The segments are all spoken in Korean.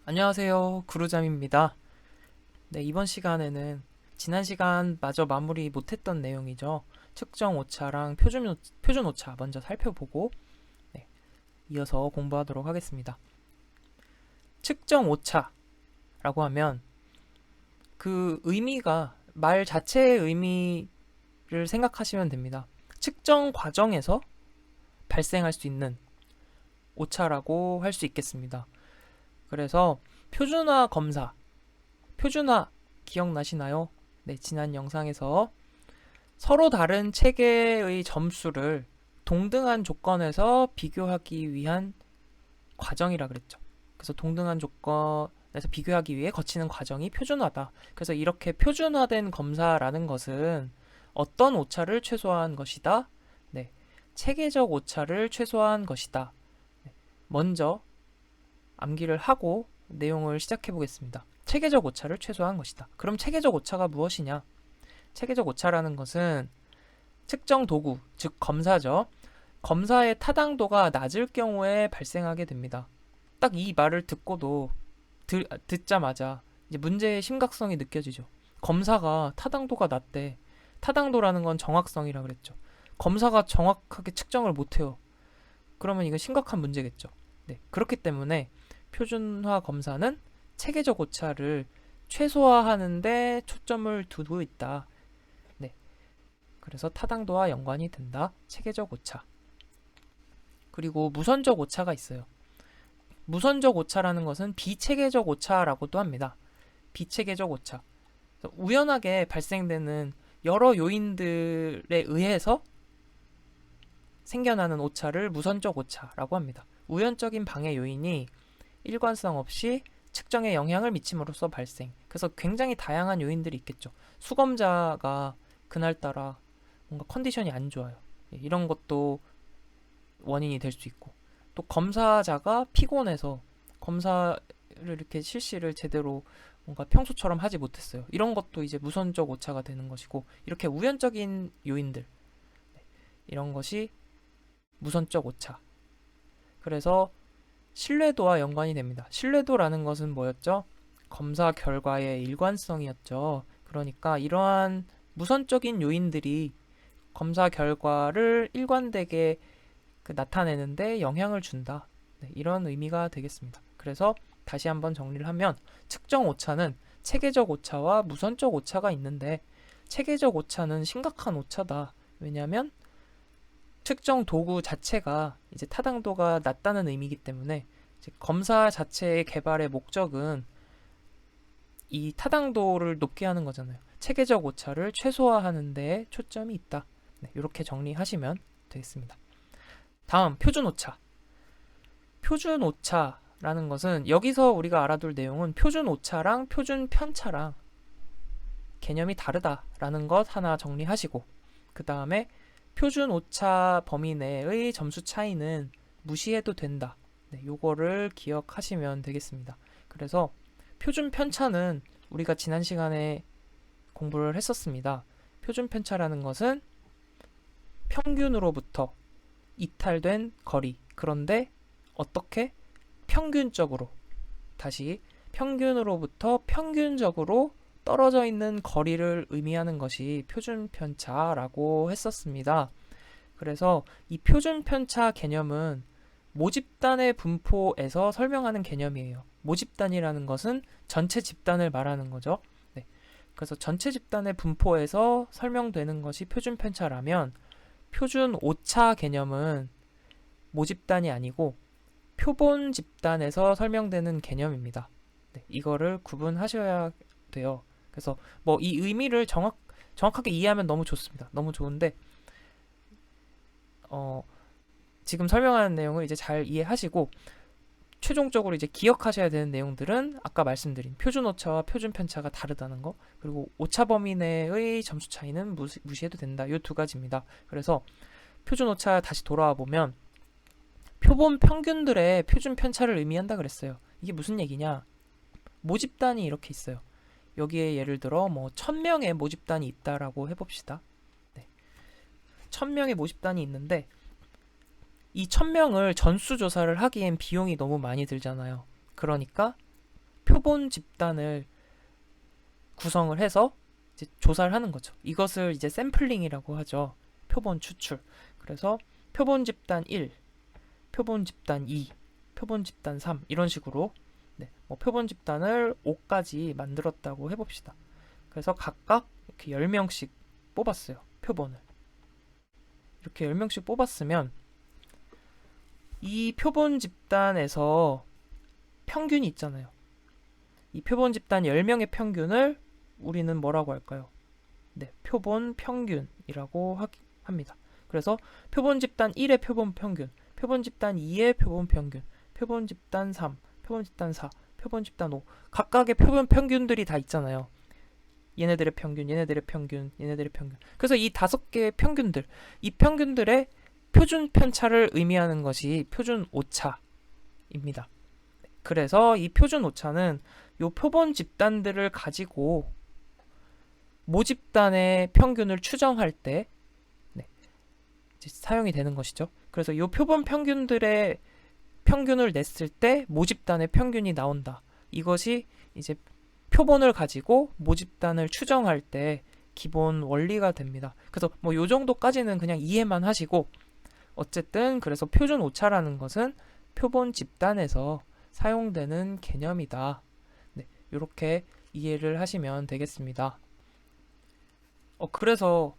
안녕하세요. 구루잠입니다. 네, 이번 시간에는 지난 시간 마저 마무리 못했던 내용이죠. 측정 오차랑 표준 오차 먼저 살펴보고 네, 이어서 공부하도록 하겠습니다. 측정 오차라고 하면 그 의미가 말 자체의 의미를 생각하시면 됩니다. 측정 과정에서 발생할 수 있는 오차라고 할 수 있겠습니다. 그래서 표준화 검사, 표준화 기억나시나요? 네, 지난 영상에서 서로 다른 체계의 점수를 동등한 조건에서 비교하기 위한 과정이라 그랬죠. 그래서 동등한 조건에서 비교하기 위해 거치는 과정이 표준화다. 그래서 이렇게 표준화된 검사라는 것은 어떤 오차를 최소화한 것이다. 네, 체계적 오차를 최소화한 것이다. 네, 먼저 암기를 하고 내용을 시작해 보겠습니다. 체계적 오차를 최소화한 것이다. 그럼 체계적 오차가 무엇이냐? 체계적 오차라는 것은 측정 도구, 즉 검사죠. 검사의 타당도가 낮을 경우에 발생하게 됩니다. 딱 이 말을 듣고도 듣자마자 이제 문제의 심각성이 느껴지죠. 검사가 타당도가 낮대. 타당도라는 건 정확성이라 그랬죠. 검사가 정확하게 측정을 못해요. 그러면 이건 심각한 문제겠죠. 네, 그렇기 때문에 표준화 검사는 체계적 오차를 최소화하는데 초점을 두고 있다. 네, 그래서 타당도와 연관이 된다. 체계적 오차. 그리고 무선적 오차가 있어요. 무선적 오차라는 것은 비체계적 오차라고도 합니다. 비체계적 오차. 우연하게 발생되는 여러 요인들에 의해서 생겨나는 오차를 무선적 오차라고 합니다. 우연적인 방해 요인이 일관성 없이 측정에 영향을 미침으로써 발생. 그래서 굉장히 다양한 요인들이 있겠죠. 수검자가 그날따라 뭔가 컨디션이 안 좋아요. 이런 것도 원인이 될 수 있고, 또 검사자가 피곤해서 검사를 이렇게 실시를 제대로 뭔가 평소처럼 하지 못했어요. 이런 것도 이제 무선적 오차가 되는 것이고, 이렇게 우연적인 요인들, 이런 것이 무선적 오차. 그래서 신뢰도와 연관이 됩니다. 신뢰도라는 것은 뭐였죠? 검사 결과의 일관성이었죠. 그러니까 이러한 무선적인 요인들이 검사 결과를 일관되게 나타내는데 영향을 준다. 네, 이런 의미가 되겠습니다. 그래서 다시 한번 정리를 하면 측정 오차는 체계적 오차와 무선적 오차가 있는데 체계적 오차는 심각한 오차다. 왜냐하면 측정 도구 자체가 이제 타당도가 낮다는 의미이기 때문에 이제 검사 자체의 개발의 목적은 이 타당도를 높게 하는 거잖아요. 체계적 오차를 최소화하는 데 초점이 있다. 네, 이렇게 정리하시면 되겠습니다. 다음 표준 오차. 표준 오차라는 것은 여기서 우리가 알아둘 내용은 표준 오차랑 표준 편차랑 개념이 다르다라는 것 하나 정리하시고, 그 다음에 표준 오차 범위 내의 점수 차이는 무시해도 된다. 네, 요거를 기억하시면 되겠습니다. 그래서 표준 편차는 우리가 지난 시간에 공부를 했었습니다. 표준 편차라는 것은 평균으로부터 이탈된 거리. 그런데 어떻게? 평균적으로. 다시 평균으로부터 평균적으로 떨어져 있는 거리를 의미하는 것이 표준 편차라고 했었습니다. 그래서 이 표준 편차 개념은 모집단의 분포에서 설명하는 개념이에요. 모집단이라는 것은 전체 집단을 말하는 거죠. 네. 그래서 전체 집단의 분포에서 설명되는 것이 표준 편차라면 표준 오차 개념은 모집단이 아니고 표본 집단에서 설명되는 개념입니다. 네, 이거를 구분하셔야 돼요. 그래서 뭐 이 의미를 정확하게 이해하면 너무 좋습니다. 너무 좋은데 지금 설명하는 내용을 이제 잘 이해하시고 최종적으로 이제 기억하셔야 되는 내용들은 아까 말씀드린 표준 오차와 표준 편차가 다르다는 거, 그리고 오차 범위 내의 점수 차이는 무시해도 된다. 이 두 가지입니다. 그래서 표준 오차 다시 돌아와 보면 표본 평균들의 표준 편차를 의미한다 그랬어요. 이게 무슨 얘기냐? 모집단이 이렇게 있어요. 여기에 예를 들어 뭐 1000명의 모집단이 있다라고 해봅시다. 네. 1000명의 모집단이 있는데 이 1000명을 전수조사를 하기엔 비용이 너무 많이 들잖아요. 그러니까 표본 집단을 구성을 해서 이제 조사를 하는 거죠. 이것을 이제 샘플링이라고 하죠. 표본 추출. 그래서 표본 집단 1, 표본 집단 2, 표본 집단 3 이런 식으로 뭐 표본 집단을 5까지 만들었다고 해봅시다. 그래서 각각 이렇게 10명씩 뽑았어요. 표본을. 이렇게 10명씩 뽑았으면 이 표본 집단에서 평균이 있잖아요. 이 표본 집단 10명의 평균을 우리는 뭐라고 할까요? 표본 평균이라고 합니다. 그래서 표본 집단 1의 표본 평균, 표본 집단 2의 표본 평균, 표본 집단 3, 표본 집단 4, 표본 집단 5 각각의 표본 평균들이 다 있잖아요. 얘네들의 평균, 얘네들의 평균, 얘네들의 평균. 그래서 이 5개의 평균들, 이 평균들의 표준 편차를 의미하는 것이 표준 오차입니다. 그래서 이 표준 오차는 요 표본 집단들을 가지고 모집단의 평균을 추정할 때 사용이 되는 것이죠. 그래서 이 표본 평균들의 평균을 냈을 때 모집단의 평균이 나온다. 이것이 이제 표본을 가지고 모집단을 추정할 때 기본 원리가 됩니다. 그래서 뭐 요 정도까지는 그냥 이해만 하시고 어쨌든 그래서 표준 오차라는 것은 표본 집단에서 사용되는 개념이다. 이렇게 이해를 하시면 되겠습니다. 그래서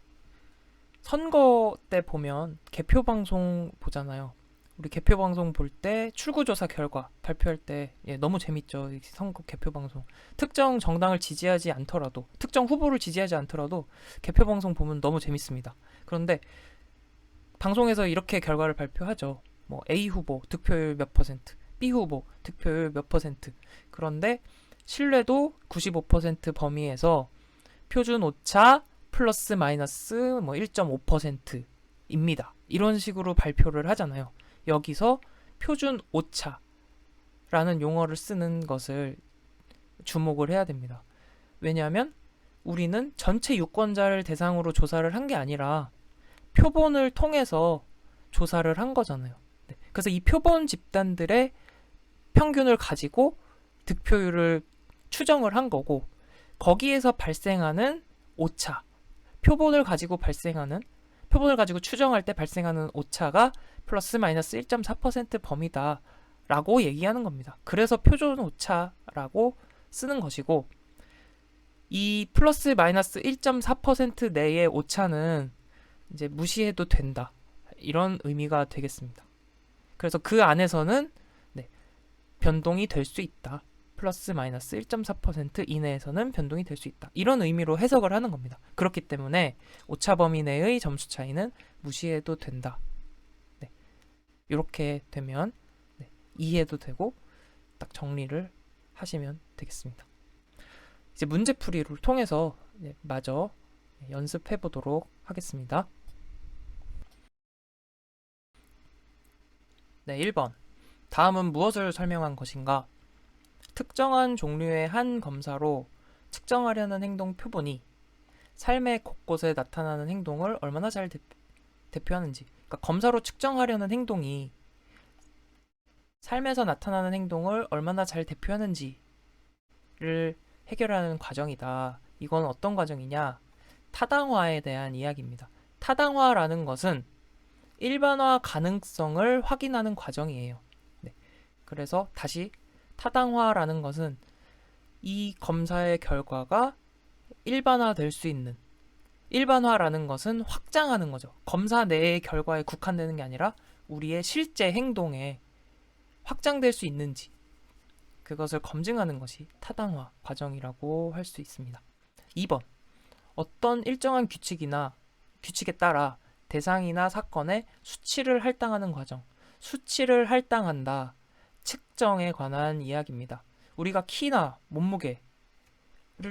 선거 때 보면 개표 방송 보잖아요. 우리 개표 방송 볼 때 출구조사 결과 발표할 때 너무 재밌죠. 이 선거 개표 방송. 특정 정당을 지지하지 않더라도 특정 후보를 지지하지 않더라도 개표 방송 보면 너무 재밌습니다. 그런데 방송에서 이렇게 결과를 발표하죠. 뭐 A 후보 득표율 몇 %, B 후보 득표율 몇 %. 그런데 신뢰도 95% 범위에서 표준 오차 플러스 마이너스 뭐 1.5%입니다. 이런 식으로 발표를 하잖아요. 여기서 표준 오차라는 용어를 쓰는 것을 주목을 해야 됩니다. 왜냐하면 우리는 전체 유권자를 대상으로 조사를 한 게 아니라 표본을 통해서 조사를 한 거잖아요. 그래서 이 표본 집단들의 평균을 가지고 득표율을 추정을 한 거고 거기에서 발생하는 오차, 표본을 가지고 추정할 때 발생하는 오차가 플러스 마이너스 1.4% 범위다 라고 얘기하는 겁니다. 그래서 표준 오차라고 쓰는 것이고 이 플러스 마이너스 1.4% 내의 오차는 이제 무시해도 된다. 이런 의미가 되겠습니다. 그래서 그 안에서는 변동이 될 수 있다. 플러스 마이너스 1.4% 이내에서는 변동이 될 수 있다. 이런 의미로 해석을 하는 겁니다. 그렇기 때문에 오차 범위 내의 점수 차이는 무시해도 된다. 이렇게 되면 이해도 되고 딱 정리를 하시면 되겠습니다. 이제 문제풀이를 통해서 마저 연습해 보도록 하겠습니다. 1번. 다음은 무엇을 설명한 것인가? 특정한 종류의 한 검사로 측정하려는 행동 표본이 삶의 곳곳에 나타나는 행동을 얼마나 잘 대표하는지. 그러니까 검사로 측정하려는 행동이 삶에서 나타나는 행동을 얼마나 잘 대표하는지를 해결하는 과정이다. 이건 어떤 과정이냐? 타당화에 대한 이야기입니다. 타당화라는 것은 일반화 가능성을 확인하는 과정이에요. 그래서 다시 타당화라는 것은 이 검사의 결과가 일반화될 수 있는, 일반화라는 것은 확장하는 거죠. 검사 내의 결과에 국한되는 게 아니라 우리의 실제 행동에 확장될 수 있는지 그것을 검증하는 것이 타당화 과정이라고 할 수 있습니다. 2번. 어떤 일정한 규칙에 따라 대상이나 사건에 수치를 할당하는 과정. 수치를 할당한다. 측정에 관한 이야기입니다. 우리가 키나 몸무게를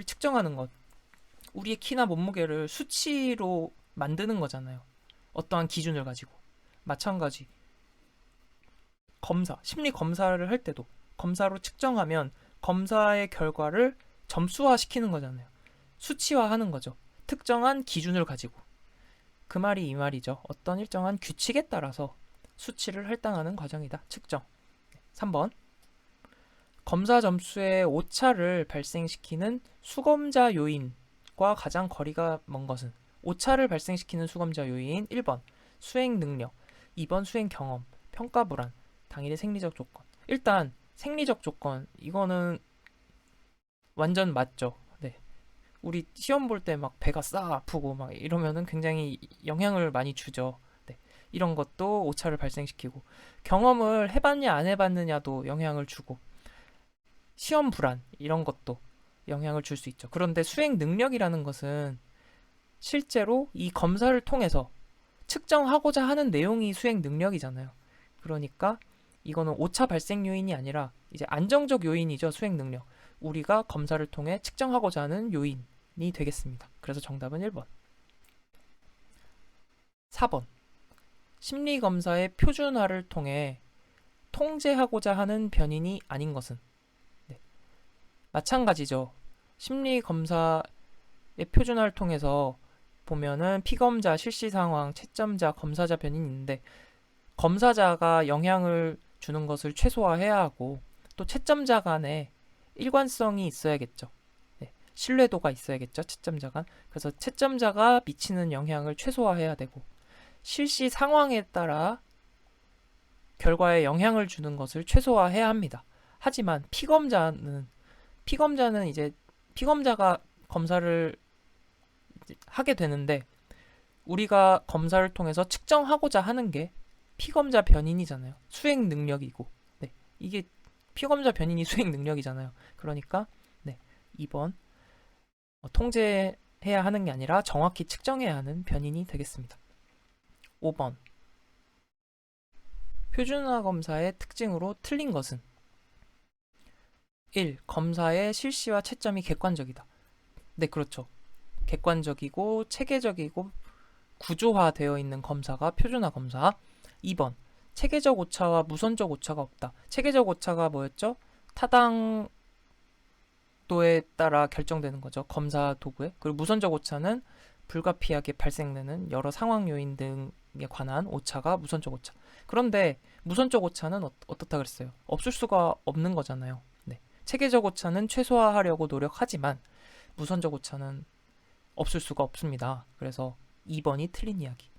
측정하는 것, 우리의 키나 몸무게를 수치로 만드는 거잖아요. 어떠한 기준을 가지고. 마찬가지 심리 검사를 할 때도 검사로 측정하면 검사의 결과를 점수화시키는 거잖아요. 수치화하는 거죠. 특정한 기준을 가지고. 그 말이 이 말이죠. 어떤 일정한 규칙에 따라서 수치를 할당하는 과정이다. 측정. 3번. 검사 점수의 오차를 발생시키는 수검자 요인과 가장 거리가 먼 것은 오차를 발생시키는 수검자 요인 1번 수행 능력, 2번 수행 경험, 평가 불안, 당일의 생리적 조건. 일단 생리적 조건 이거는 완전 맞죠. 네. 우리 시험 볼 때 막 배가 싹 아프고 막 이러면은 굉장히 영향을 많이 주죠. 네. 이런 것도 오차를 발생시키고 경험을 해봤냐 안 해봤느냐도 영향을 주고 시험 불안 이런 것도 영향을 줄 수 있죠. 그런데 수행 능력이라는 것은 실제로 이 검사를 통해서 측정하고자 하는 내용이 수행 능력이잖아요. 그러니까 이거는 오차 발생 요인이 아니라 이제 안정적 요인이죠. 수행 능력. 우리가 검사를 통해 측정하고자 하는 요인이 되겠습니다. 그래서 정답은 1번. 4번. 심리 검사의 표준화를 통해 통제하고자 하는 변인이 아닌 것은 네. 마찬가지죠. 심리 검사의 표준화를 통해서 보면은 피검자, 실시 상황, 채점자, 검사자 변인이 있는데 검사자가 영향을 주는 것을 최소화해야 하고 또 채점자 간에 일관성이 있어야겠죠. 네, 신뢰도가 있어야겠죠. 채점자 간. 그래서 채점자가 미치는 영향을 최소화해야 되고 실시 상황에 따라 결과에 영향을 주는 것을 최소화해야 합니다. 하지만 피검자는 이제 피검자가 검사를 하게 되는데 우리가 검사를 통해서 측정하고자 하는 게 피검자 변인이잖아요. 수행 능력이고. 네. 이게 피검자 변인이 수행 능력이잖아요. 그러니까 네. 2번 통제해야 하는 게 아니라 정확히 측정해야 하는 변인이 되겠습니다. 5번 표준화 검사의 특징으로 틀린 것은 1. 검사의 실시와 채점이 객관적이다. 네, 그렇죠. 객관적이고 체계적이고 구조화되어 있는 검사가 표준화 검사. 2번 체계적 오차와 무선적 오차가 없다. 체계적 오차가 뭐였죠? 타당도에 따라 결정되는 거죠. 검사 도구에. 그리고 무선적 오차는 불가피하게 발생되는 여러 상황 요인 등에 관한 오차가 무선적 오차. 그런데 무선적 오차는 어떻다 그랬어요? 없을 수가 없는 거잖아요. 네. 체계적 오차는 최소화하려고 노력하지만 무선적 오차는 없을 수가 없습니다. 그래서 2번이 틀린 이야기.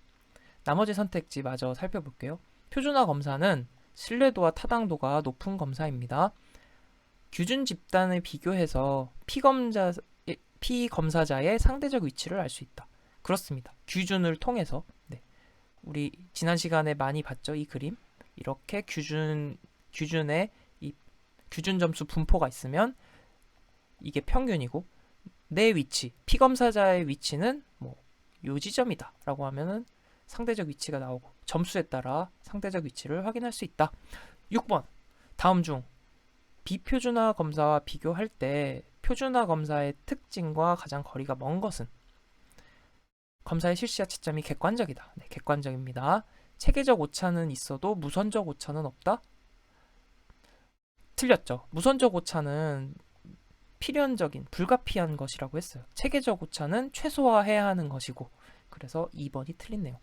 나머지 선택지 마저 살펴볼게요. 표준화 검사는 신뢰도와 타당도가 높은 검사입니다. 규준 집단을 비교해서 피검사자의 상대적 위치를 알 수 있다. 그렇습니다. 규준을 통해서 네. 우리 지난 시간에 많이 봤죠? 이 그림. 이렇게 규준의 이 규준 점수 분포가 있으면 이게 평균이고 내 위치, 피검사자의 위치는 뭐 요 지점이다 라고 하면은 상대적 위치가 나오고 점수에 따라 상대적 위치를 확인할 수 있다. 6번 다음 중 비표준화 검사와 비교할 때 표준화 검사의 특징과 가장 거리가 먼 것은 검사의 실시와 채점이 객관적이다. 네, 객관적입니다. 체계적 오차는 있어도 무선적 오차는 없다? 틀렸죠. 무선적 오차는 필연적인 불가피한 것이라고 했어요. 체계적 오차는 최소화해야 하는 것이고 그래서 2번이 틀린 내용.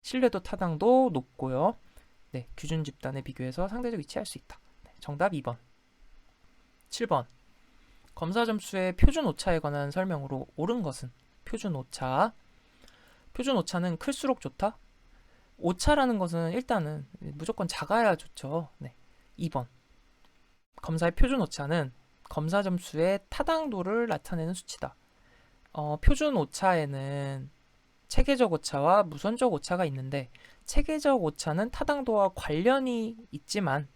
신뢰도 타당도 높고요. 네, 규준 집단에 비교해서 상대적 위치할 수 있다. 네, 정답 2번. 7번. 검사 점수의 표준 오차에 관한 설명으로 옳은 것은 표준 오차. 표준 오차는 클수록 좋다? 오차라는 것은 일단은 무조건 작아야 좋죠. 네. 2번. 검사의 표준 오차는 검사 점수의 타당도를 나타내는 수치다. 표준 오차에는 체계적 오차와 무선적 오차가 있는데 체계적 오차는 타당도와 관련이 있지만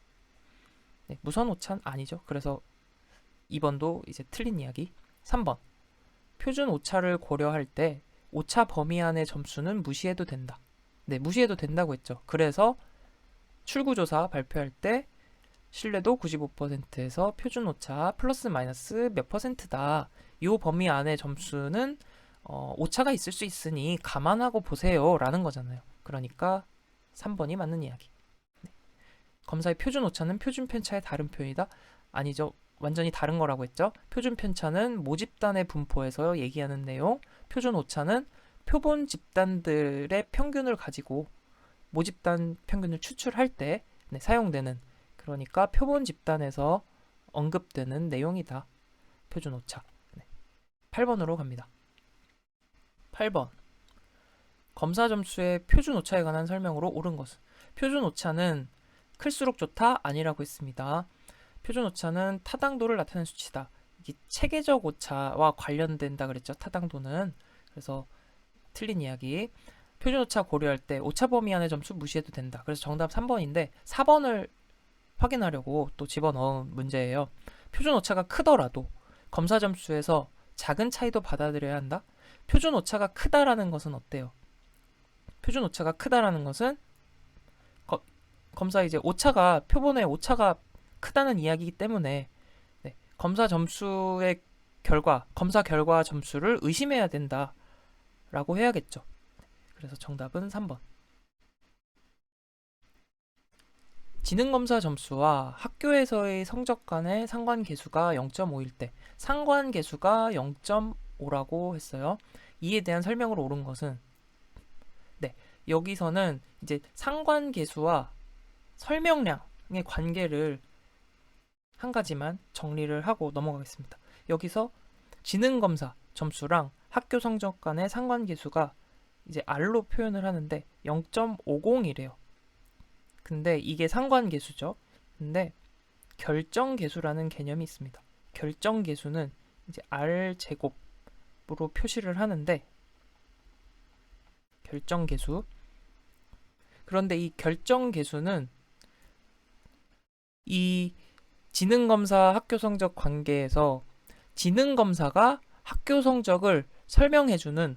네, 무선 오차는 아니죠. 그래서 2번도 이제 틀린 이야기. 3번 표준 오차를 고려할 때 오차 범위 안의 점수는 무시해도 된다. 네, 무시해도 된다고 했죠. 그래서 출구조사 발표할 때 신뢰도 95%에서 표준 오차 플러스 마이너스 몇 %다. 이 범위 안의 점수는 오차가 있을 수 있으니 감안하고 보세요 라는 거잖아요. 그러니까 3번이 맞는 이야기. 네. 검사의 표준 오차는 표준 편차의 다른 표현이다? 아니죠. 완전히 다른 거라고 했죠. 표준 편차는 모집단의 분포에서 얘기하는 내용, 표준 오차는 표본 집단들의 평균을 가지고 모집단 평균을 추출할 때 사용되는 그러니까 표본 집단에서 언급되는 내용이다. 표준 오차. 네. 8번으로 갑니다. 8번. 검사 점수의 표준 오차에 관한 설명으로 옳은 것은? 표준 오차는 클수록 좋다 아니라고 했습니다. 표준 오차는 타당도를 나타내는 수치다. 이게 체계적 오차와 관련된다 그랬죠. 타당도는. 그래서 틀린 이야기. 표준 오차 고려할 때 오차 범위 안의 점수 무시해도 된다. 그래서 정답 3번인데 4번을 확인하려고 또 집어넣은 문제예요. 표준 오차가 크더라도 검사 점수에서 작은 차이도 받아들여야 한다. 표준 오차가 크다라는 것은 어때요? 표준 오차가 크다라는 것은 검사 이제 오차가 표본의 오차가 크다는 이야기이기 때문에 네, 검사 점수의 검사 결과 점수를 의심해야 된다라고 해야겠죠. 그래서 정답은 3번. 지능검사 점수와 학교에서의 성적 간의 상관계수가 0.5일 때 상관계수가 0.5라고 했어요. 이에 대한 설명으로 옳은 것은 네, 여기서는 이제 상관계수와 설명량의 관계를 한 가지만 정리를 하고 넘어가겠습니다. 여기서 지능검사 점수랑 학교 성적 간의 상관계수가 이제 R로 표현을 하는데 0.50이래요. 근데 이게 상관계수죠. 근데 결정계수라는 개념이 있습니다. 결정계수는 이제 R 제곱으로 표시를 하는데 결정계수. 그런데 이 결정계수는 이 지능검사 학교 성적 관계에서 지능검사가 학교 성적을 설명해주는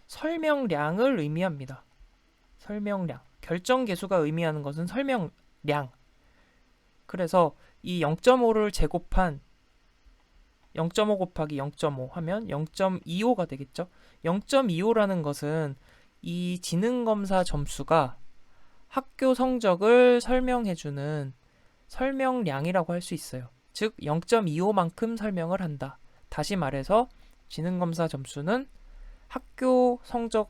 설명량을 의미합니다. 설명량. 결정계수가 의미하는 것은 설명량. 그래서 이 0.5를 제곱한 0.5 곱하기 0.5 하면 0.25가 되겠죠. 0.25라는 것은 이 지능검사 점수가 학교 성적을 설명해주는 설명량이라고 할 수 있어요. 즉 0.25만큼 설명을 한다. 다시 말해서 지능검사 점수는 학교 성적을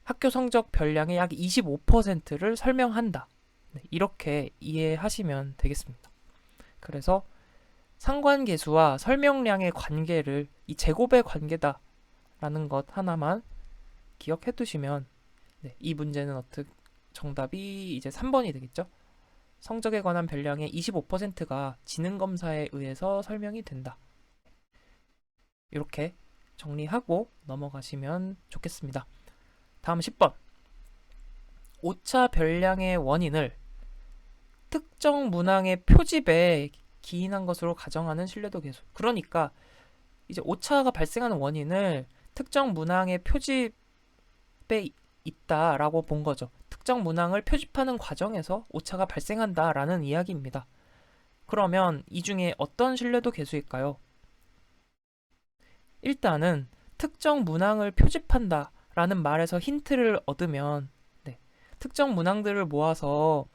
학교 성적 별량의 약 25%를 설명한다. 네, 이렇게 이해하시면 되겠습니다. 그래서 상관계수와 설명량의 관계를 이 제곱의 관계다라는 것 하나만 기억해 두시면 네, 이 문제는 정답이 이제 3번이 되겠죠. 성적에 관한 별량의 25%가 지능검사에 의해서 설명이 된다. 이렇게 정리하고 넘어가시면 좋겠습니다. 다음 10번. 오차 별량의 원인을 특정 문항의 표집에 기인한 것으로 가정하는 신뢰도 계수. 그러니까 이제 오차가 발생하는 원인을 특정 문항의 표집에 있다라고 본 거죠. 특정 문항을 표집하는 과정에서 오차가 발생한다라는 이야기입니다. 그러면 이 중에 어떤 신뢰도 계수일까요? 일단은 특정 문항을 표집한다라는 말에서 힌트를 얻으면 네, 특정 문항들을 모아서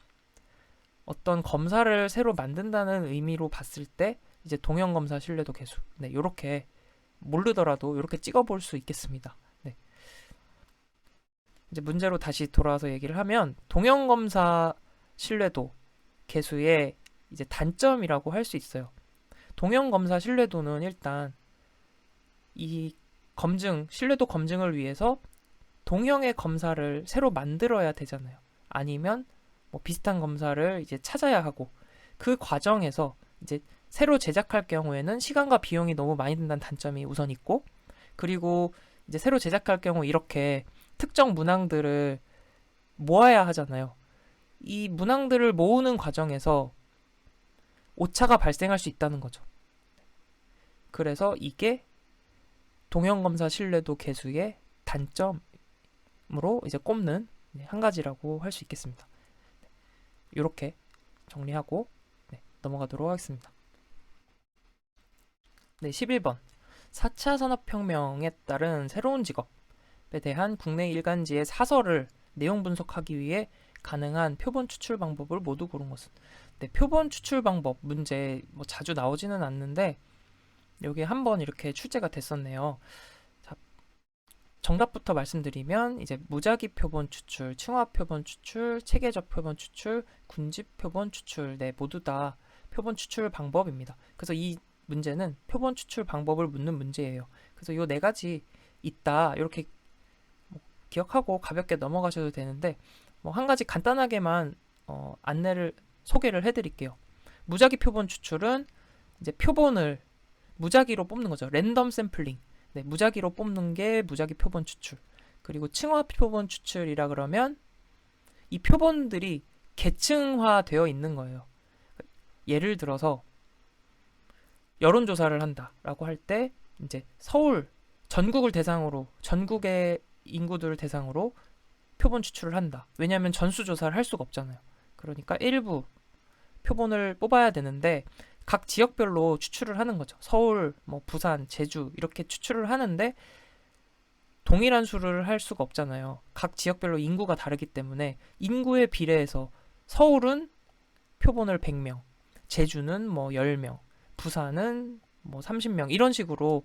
어떤 검사를 새로 만든다는 의미로 봤을 때 이제 동형검사 신뢰도 계수. 네, 요렇게 모르더라도 이렇게 찍어볼 수 있겠습니다. 네. 이제 문제로 다시 돌아와서 얘기를 하면 동형검사 신뢰도 계수의 이제 단점이라고 할 수 있어요. 동형검사 신뢰도는 일단 이 신뢰도 검증을 위해서 동형의 검사를 새로 만들어야 되잖아요. 아니면 뭐 비슷한 검사를 이제 찾아야 하고 그 과정에서 이제 새로 제작할 경우에는 시간과 비용이 너무 많이 든다는 단점이 우선 있고 그리고 이제 새로 제작할 경우 이렇게 특정 문항들을 모아야 하잖아요. 이 문항들을 모으는 과정에서 오차가 발생할 수 있다는 거죠. 그래서 이게 동형검사 신뢰도 계수의 단점으로 이제 꼽는 한 가지라고 할 수 있겠습니다. 이렇게 정리하고 넘어가도록 하겠습니다. 네, 11번. 4차 산업혁명에 따른 새로운 직업에 대한 국내 일간지의 사설을 내용 분석하기 위해 가능한 표본 추출 방법을 모두 고른 것은? 네, 표본 추출 방법 문제 뭐 자주 나오지는 않는데 여기 한번 이렇게 출제가 됐었네요. 자, 정답부터 말씀드리면 이제 무작위 표본 추출, 층화 표본 추출, 체계적 표본 추출, 군집 표본 추출, 네, 모두 다 표본 추출 방법입니다. 그래서 이 문제는 표본 추출 방법을 묻는 문제예요. 그래서 요 네 가지 있다 이렇게 뭐 기억하고 가볍게 넘어가셔도 되는데 뭐 한 가지 간단하게만 소개를 해드릴게요. 무작위 표본 추출은 이제 표본을 무작위로 뽑는 거죠. 랜덤 샘플링. 네, 무작위로 뽑는 게 무작위 표본 추출. 그리고 층화 표본 추출이라 그러면 이 표본들이 계층화되어 있는 거예요. 예를 들어서 여론조사를 한다라고 할 때 이제 서울 전국을 대상으로 전국의 인구들을 대상으로 표본 추출을 한다. 왜냐하면 전수조사를 할 수가 없잖아요. 그러니까 일부 표본을 뽑아야 되는데 각 지역별로 추출을 하는 거죠. 서울, 뭐 부산, 제주 이렇게 추출을 하는데 동일한 수를 할 수가 없잖아요. 각 지역별로 인구가 다르기 때문에 인구에 비례해서 서울은 표본을 100명, 제주는 뭐 10명, 부산은 뭐 30명 이런 식으로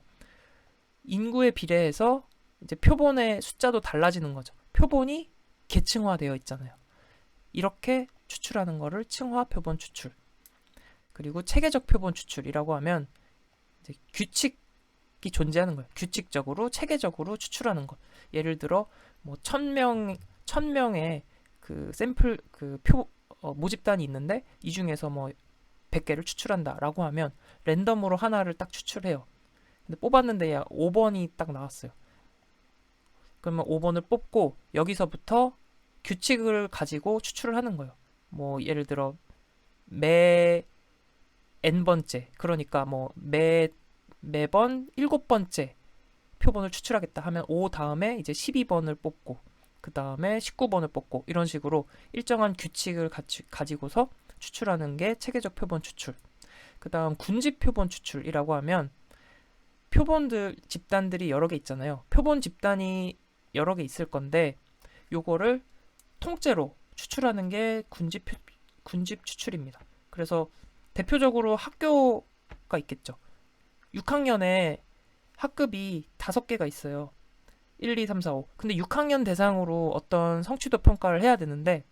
인구에 비례해서 이제 표본의 숫자도 달라지는 거죠. 표본이 계층화되어 있잖아요. 이렇게 추출하는 거를 층화 표본 추출. 그리고 체계적 표본 추출이라고 하면 이제 규칙이 존재하는 거예요. 규칙적으로 체계적으로 추출하는 것. 예를 들어 뭐 1000명의 그 샘플 모집단이 있는데 이 중에서 뭐 100개를 추출한다라고 하면 랜덤으로 하나를 딱 추출해요. 근데 뽑았는데 야 5번이 딱 나왔어요. 그러면 5번을 뽑고 여기서부터 규칙을 가지고 추출을 하는 거예요. 뭐 예를 들어 매 n번째 그러니까 뭐 매번 7번째 표본을 추출하겠다 하면 5 다음에 이제 12번을 뽑고 그 다음에 19번을 뽑고 이런 식으로 일정한 규칙을 가지고서 추출하는 게 체계적 표본 추출. 그 다음 군집 표본 추출이라고 하면 표본들 집단들이 여러 개 있잖아요. 표본 집단이 여러 개 있을 건데 요거를 통째로 추출하는 게 군집 추출입니다. 그래서 대표적으로 학교가 있겠죠. 6학년에 학급이 5개가 있어요. 1, 2, 3, 4, 5. 근데 6학년 대상으로 어떤 성취도 평가를 해야 되는데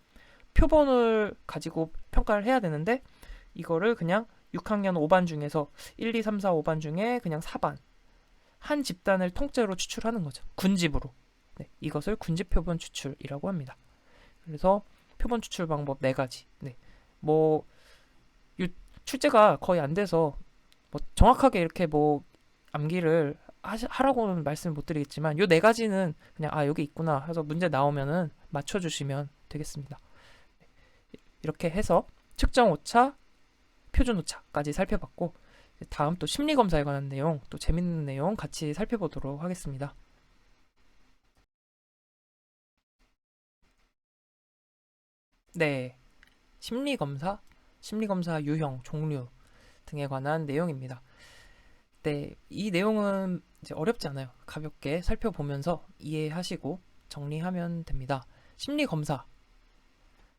표본을 가지고 평가를 해야 되는데 이거를 그냥 6학년 5반 중에서 1, 2, 3, 4, 5반 중에 그냥 4반 한 집단을 통째로 추출하는 거죠. 군집으로. 네, 이것을 군집 표본 추출이라고 합니다. 그래서 표본 추출 방법 4가지. 네. 뭐 출제가 거의 안 돼서 뭐 정확하게 이렇게 뭐 암기를 하라고는 말씀을 못 드리겠지만 요 4가지는 그냥 여기 있구나 해서 문제 나오면은 맞춰주시면 되겠습니다. 이렇게 해서 측정 오차, 표준 오차까지 살펴봤고 다음 또 심리검사에 관한 내용, 또 재밌는 내용 같이 살펴보도록 하겠습니다. 네, 심리검사 유형, 종류 등에 관한 내용입니다. 네, 이 내용은 이제 어렵지 않아요. 가볍게 살펴보면서 이해하시고 정리하면 됩니다. 심리검사,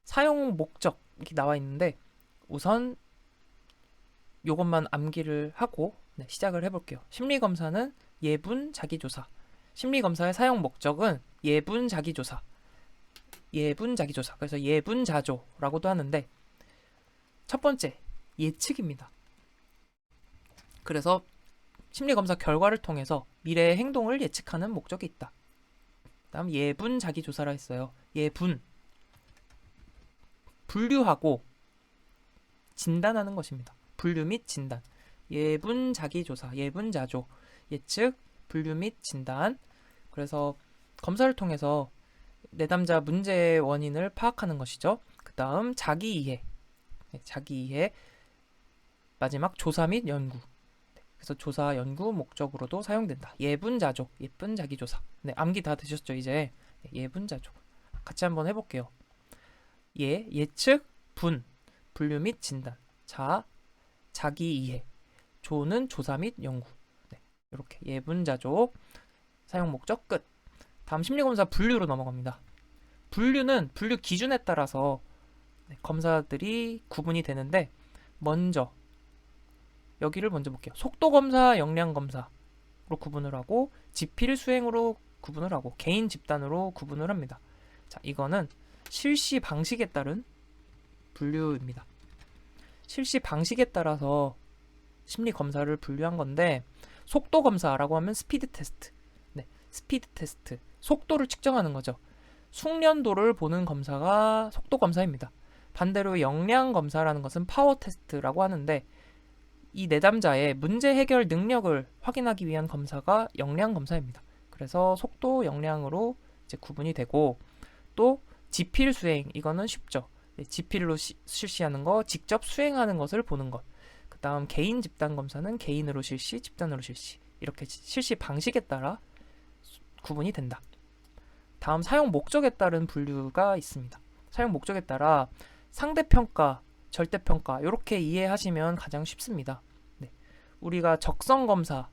사용 목적 이렇게 나와 있는데 우선 요것만 암기를 하고 시작을 해볼게요. 심리검사는 예분 자기조사. 심리검사의 사용 목적은 예분 자기조사. 그래서 예분자조라고도 하는데 첫 번째 예측입니다. 그래서 심리검사 결과를 통해서 미래의 행동을 예측하는 목적이 있다. 다음 예분 자기조사라 했어요. 예분 분류하고 진단하는 것입니다. 분류 및 진단. 예분 자기조사, 예분자조, 예측, 분류 및 진단. 그래서 검사를 통해서 내담자 문제의 원인을 파악하는 것이죠. 그 다음 자기이해. 자기이해. 마지막 조사 및 연구. 그래서 조사, 연구 목적으로도 사용된다. 예분자조, 예쁜 자기조사. 네, 암기 다 되셨죠, 이제? 예분자조. 같이 한번 해볼게요. 예측, 분류 및 진단. 자기이해. 조는 조사 및 연구. 네, 이렇게 예분자조. 사용 목적 끝. 다음 심리검사 분류로 넘어갑니다. 분류는 분류 기준에 따라서 검사들이 구분이 되는데 먼저 여기를 먼저 볼게요. 속도검사, 역량검사로 구분을 하고 지필 수행으로 구분을 하고 개인 집단으로 구분을 합니다. 자, 이거는 실시 방식에 따른 분류입니다. 실시 방식에 따라서 심리 검사를 분류한 건데, 속도 검사라고 하면 스피드 테스트. 네, 스피드 테스트. 속도를 측정하는 거죠. 숙련도를 보는 검사가 속도 검사입니다. 반대로 역량 검사라는 것은 파워 테스트라고 하는데, 이 내담자의 문제 해결 능력을 확인하기 위한 검사가 역량 검사입니다. 그래서 속도, 역량으로 이제 구분이 되고, 또 지필 수행, 이거는 쉽죠. 지필로 실시하는 거, 직접 수행하는 것을 보는 것. 그 다음 개인 집단 검사는 개인으로 실시, 집단으로 실시, 이렇게 실시 방식에 따라 구분이 된다. 다음 사용 목적에 따른 분류가 있습니다. 사용 목적에 따라 상대평가, 절대평가 이렇게 이해하시면 가장 쉽습니다. 네. 우리가 적성 검사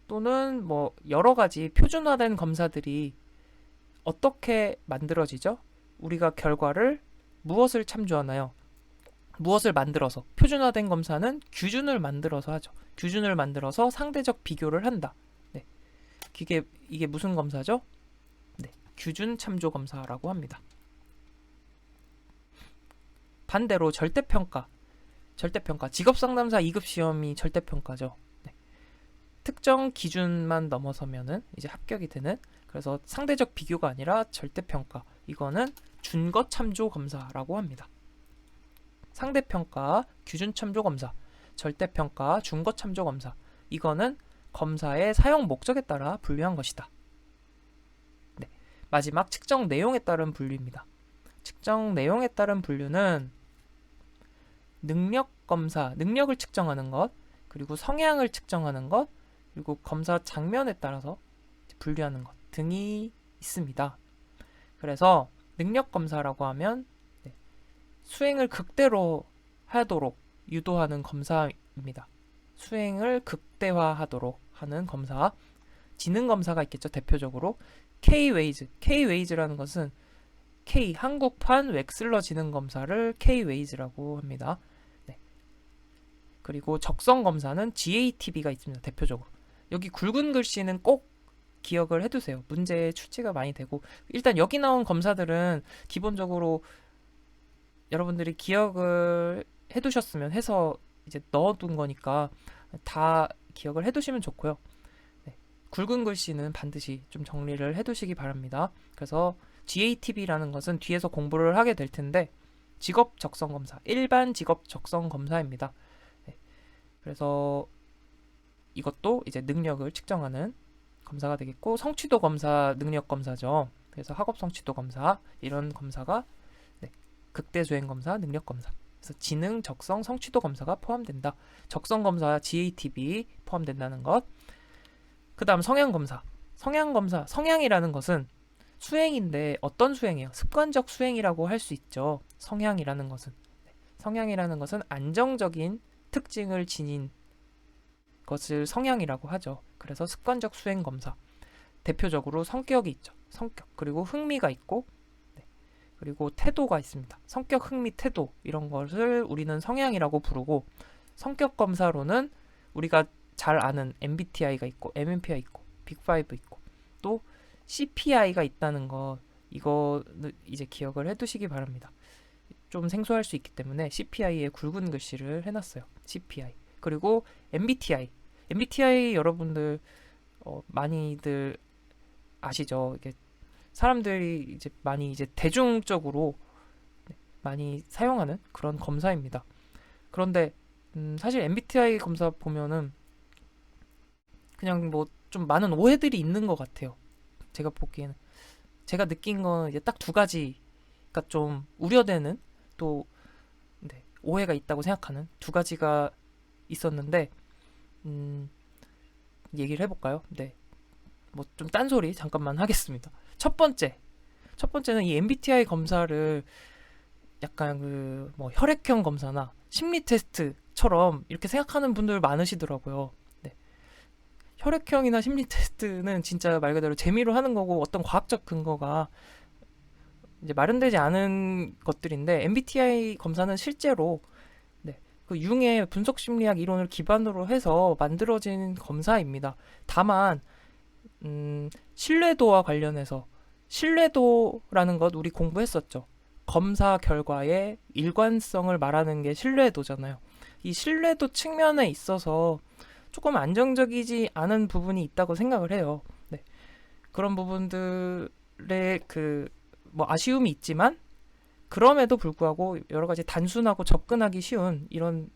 또는 뭐 여러 가지 표준화된 검사들이 어떻게 만들어지죠? 우리가 결과를 무엇을 참조하나요? 무엇을 만들어서, 표준화된 검사는 규준을 만들어서 하죠. 규준을 만들어서 상대적 비교를 한다. 네. 이게 무슨 검사죠? 네. 규준 참조 검사라고 합니다. 반대로 절대평가, 직업상담사 2급 시험이 절대평가죠. 네. 특정 기준만 넘어서면은 이제 합격이 되는, 그래서 상대적 비교가 아니라 절대평가, 이거는 준거 참조 검사라고 합니다. 상대평가, 규준 참조 검사, 절대평가, 준거 참조 검사, 이거는 검사의 사용 목적에 따라 분류한 것이다. 네. 마지막 측정 내용에 따른 분류입니다. 측정 내용에 따른 분류는 능력 검사, 능력을 측정하는 것, 그리고 성향을 측정하는 것, 그리고 검사 장면에 따라서 분류하는 것 등이 있습니다. 그래서 능력 검사라고 하면 수행을 극대로 하도록 유도하는 검사입니다. 수행을 극대화하도록 하는 검사. 지능 검사가 있겠죠. 대표적으로 K-웨이즈라는 것은 K, 한국판 웩슬러 지능 검사를 K-웨이즈라고 합니다. 네. 그리고 적성 검사는 GATB가 있습니다. 대표적으로. 여기 굵은 글씨는 꼭 기억을 해두세요. 문제에 출제가 많이 되고, 일단 여기 나온 검사들은 기본적으로 여러분들이 기억을 해두셨으면 해서 이제 넣어둔 거니까 다 기억을 해두시면 좋고요. 네. 굵은 글씨는 반드시 좀 정리를 해두시기 바랍니다. 그래서 GATB라는 것은 뒤에서 공부를 하게 될 텐데, 직업 적성 검사, 일반 직업 적성 검사입니다. 네. 그래서 이것도 이제 능력을 측정하는 검사가 되겠고, 성취도 검사, 능력 검사죠. 그래서 학업 성취도 검사, 이런 검사가 극대 수행 검사, 능력 검사. 그래서 지능, 적성, 성취도 검사가 포함된다. 적성 검사, GATB 포함된다는 것. 그 다음 성향 검사. 성향이라는 것은 수행인데 어떤 수행이에요? 습관적 수행이라고 할 수 있죠. 성향이라는 것은 안정적인 특징을 지닌 것을 성향이라고 하죠. 그래서 습관적 수행 검사. 대표적으로 성격이 있죠. 성격. 그리고 흥미가 있고, 그리고 태도가 있습니다. 성격, 흥미, 태도, 이런 것을 우리는 성향이라고 부르고, 성격 검사로는 우리가 잘 아는 MBTI가 있고, MMPI 있고, 빅5 있고, 또 CPI가 있다는 것, 이거는 이제 기억을 해두시기 바랍니다. 좀 생소할 수 있기 때문에 CPI에 굵은 글씨를 해놨어요. CPI. 그리고 MBTI 여러분들 많이들 아시죠? 이게 사람들이 이제 많이 이제 대중적으로 많이 사용하는 그런 검사입니다. 그런데 사실 MBTI 검사 보면은 그냥 뭐 좀 많은 오해들이 있는 것 같아요. 제가 보기에는, 제가 느낀 건 이제 딱 두 가지가 좀 우려되는, 또 오해가 있다고 생각하는 두 가지가 있었는데, 얘기를 해볼까요? 네, 뭐 좀 딴소리 잠깐만 하겠습니다. 첫 번째는 이 MBTI 검사를 약간 그 뭐 혈액형 검사나 심리 테스트처럼 이렇게 생각하는 분들 많으시더라고요. 네. 혈액형이나 심리 테스트는 진짜 말 그대로 재미로 하는 거고, 어떤 과학적 근거가 이제 마련되지 않은 것들인데, MBTI 검사는 실제로 그 융의 분석 심리학 이론을 기반으로 해서 만들어진 검사입니다. 다만 신뢰도와 관련해서 신뢰도라는 것 우리 공부했었죠. 검사 결과의 일관성을 말하는 게 신뢰도잖아요. 이 신뢰도 측면에 있어서 조금 안정적이지 않은 부분이 있다고 생각을 해요. 네. 그런 부분들의 뭐 아쉬움이 있지만 그럼에도 불구하고 여러 가지 단순하고 접근하기 쉬운 이런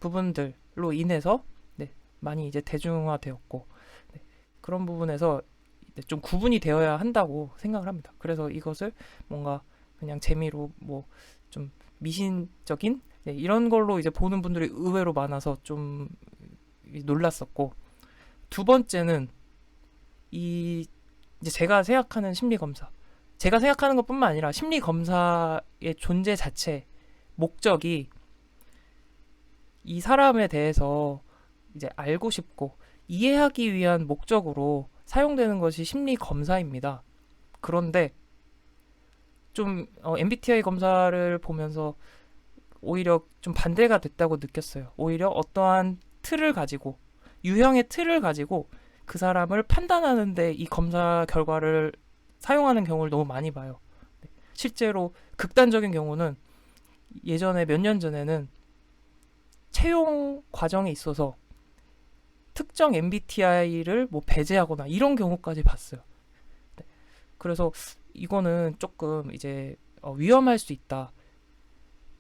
부분들로 인해서 네, 많이 이제 대중화되었고 네, 그런 부분에서 좀 구분이 되어야 한다고 생각을 합니다. 그래서 이것을 뭔가 그냥 재미로 뭐 좀 미신적인 네, 이런 걸로 이제 보는 분들이 의외로 많아서 좀 놀랐었고 두 번째는 이 이제 제가 생각하는 심리 검사 제가 생각하는 것뿐만 아니라 심리 검사의 존재 자체 목적이 이 사람에 대해서 이제 알고 싶고 이해하기 위한 목적으로 사용되는 것이 심리 검사입니다. 그런데 좀 MBTI 검사를 보면서 오히려 좀 반대가 됐다고 느꼈어요. 오히려 어떠한 틀을 가지고 유형의 틀을 가지고 그 사람을 판단하는데 이 검사 결과를 사용하는 경우를 너무 많이 봐요. 실제로 극단적인 경우는 예전에 몇 년 전에는 채용 과정에 있어서 특정 MBTI를 뭐 배제하거나 이런 경우까지 봤어요. 네. 그래서 이거는 조금 이제 위험할 수 있다.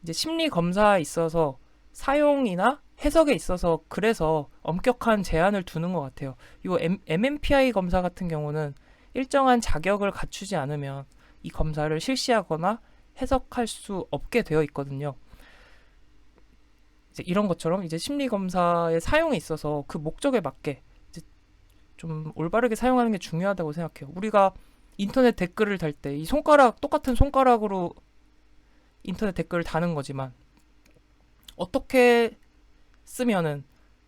이제 심리 검사에 있어서 사용이나 해석에 있어서 그래서 엄격한 제한을 두는 것 같아요. 이 MMPI 검사 같은 경우는 일정한 자격을 갖추지 않으면 이 검사를 실시하거나 해석할 수 없게 되어 있거든요. 이제 이런 것처럼 이제 심리 검사의 사용에 있어서 그 목적에 맞게 이제 좀 올바르게 사용하는 게 중요하다고 생각해요. 우리가 인터넷 댓글을 달 때 이 똑같은 손가락으로 인터넷 댓글을 다는 거지만 어떻게 쓰면은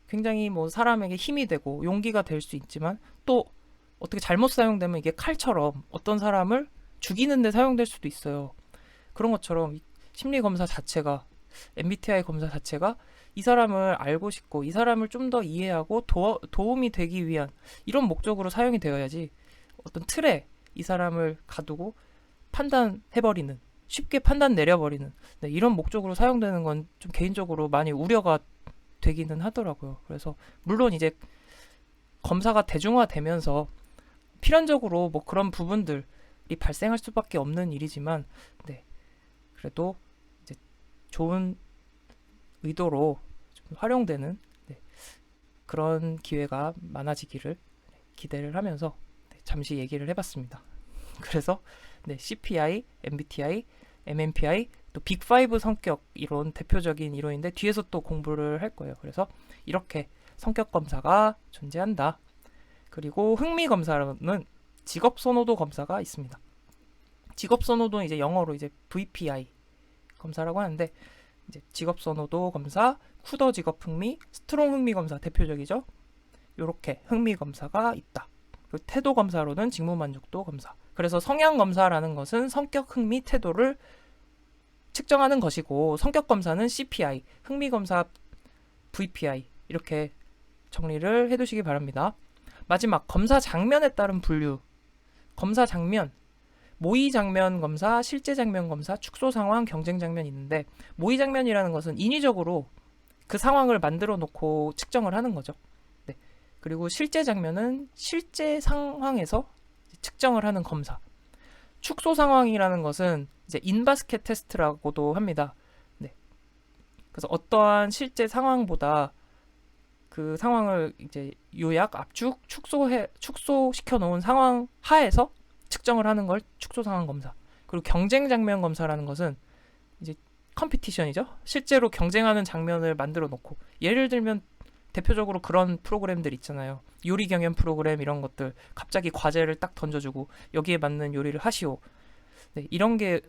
굉장히 뭐 사람에게 힘이 되고 용기가 될 수 있지만 또 어떻게 잘못 사용되면 이게 칼처럼 어떤 사람을 죽이는 데 사용될 수도 있어요. 그런 것처럼 심리 검사 자체가 MBTI 검사 자체가 이 사람을 알고 싶고 이 사람을 좀 더 이해하고 도움이 되기 위한 이런 목적으로 사용이 되어야지 어떤 틀에 이 사람을 가두고 판단해버리는 쉽게 판단 내려버리는 네, 이런 목적으로 사용되는 건 좀 개인적으로 많이 우려가 되기는 하더라고요. 그래서 물론 이제 검사가 대중화되면서 필연적으로 뭐 그런 부분들이 발생할 수밖에 없는 일이지만 네, 그래도 이제 좋은 의도로 좀 활용되는 네, 그런 기회가 많아지기를 기대를 하면서 네, 잠시 얘기를 해봤습니다. 그래서 네, CPI, MBTI, MMPI, 또 빅5 성격 이론 대표적인 이론인데 뒤에서 또 공부를 할 거예요. 그래서 이렇게 성격 검사가 존재한다. 그리고 흥미 검사는 직업 선호도 검사가 있습니다. 직업 선호도는 이제 영어로 이제 VPI 검사라고 하는데 이제 직업 선호도 검사, 쿠더 직업 흥미, 스트롱 흥미 검사 대표적이죠. 이렇게 흥미 검사가 있다. 그리고 태도 검사로는 직무 만족도 검사. 그래서 성향 검사라는 것은 성격, 흥미, 태도를 측정하는 것이고 성격 검사는 CPI, 흥미 검사 VPI 이렇게 정리를 해두시기 바랍니다. 마지막 검사 장면에 따른 분류. 검사 장면, 모의 장면 검사, 실제 장면 검사, 축소 상황, 경쟁 장면이 있는데 모의 장면이라는 것은 인위적으로 그 상황을 만들어 놓고 측정을 하는 거죠. 네. 그리고 실제 장면은 실제 상황에서 측정을 하는 검사. 축소 상황이라는 것은 이제 인바스켓 테스트라고도 합니다. 네. 그래서 어떠한 실제 상황보다 그 상황을 이제 요약, 압축, 축소시켜 놓은 상황 하에서 측정을 하는 걸 축소 상황 검사. 그리고 경쟁 장면 검사라는 것은 이제 컴피티션이죠. 실제로 경쟁하는 장면을 만들어 놓고 예를 들면 대표적으로 그런 프로그램들 있잖아요. 요리 경연 프로그램 이런 것들 갑자기 과제를 딱 던져주고 여기에 맞는 요리를 하시오. 네, 이런 게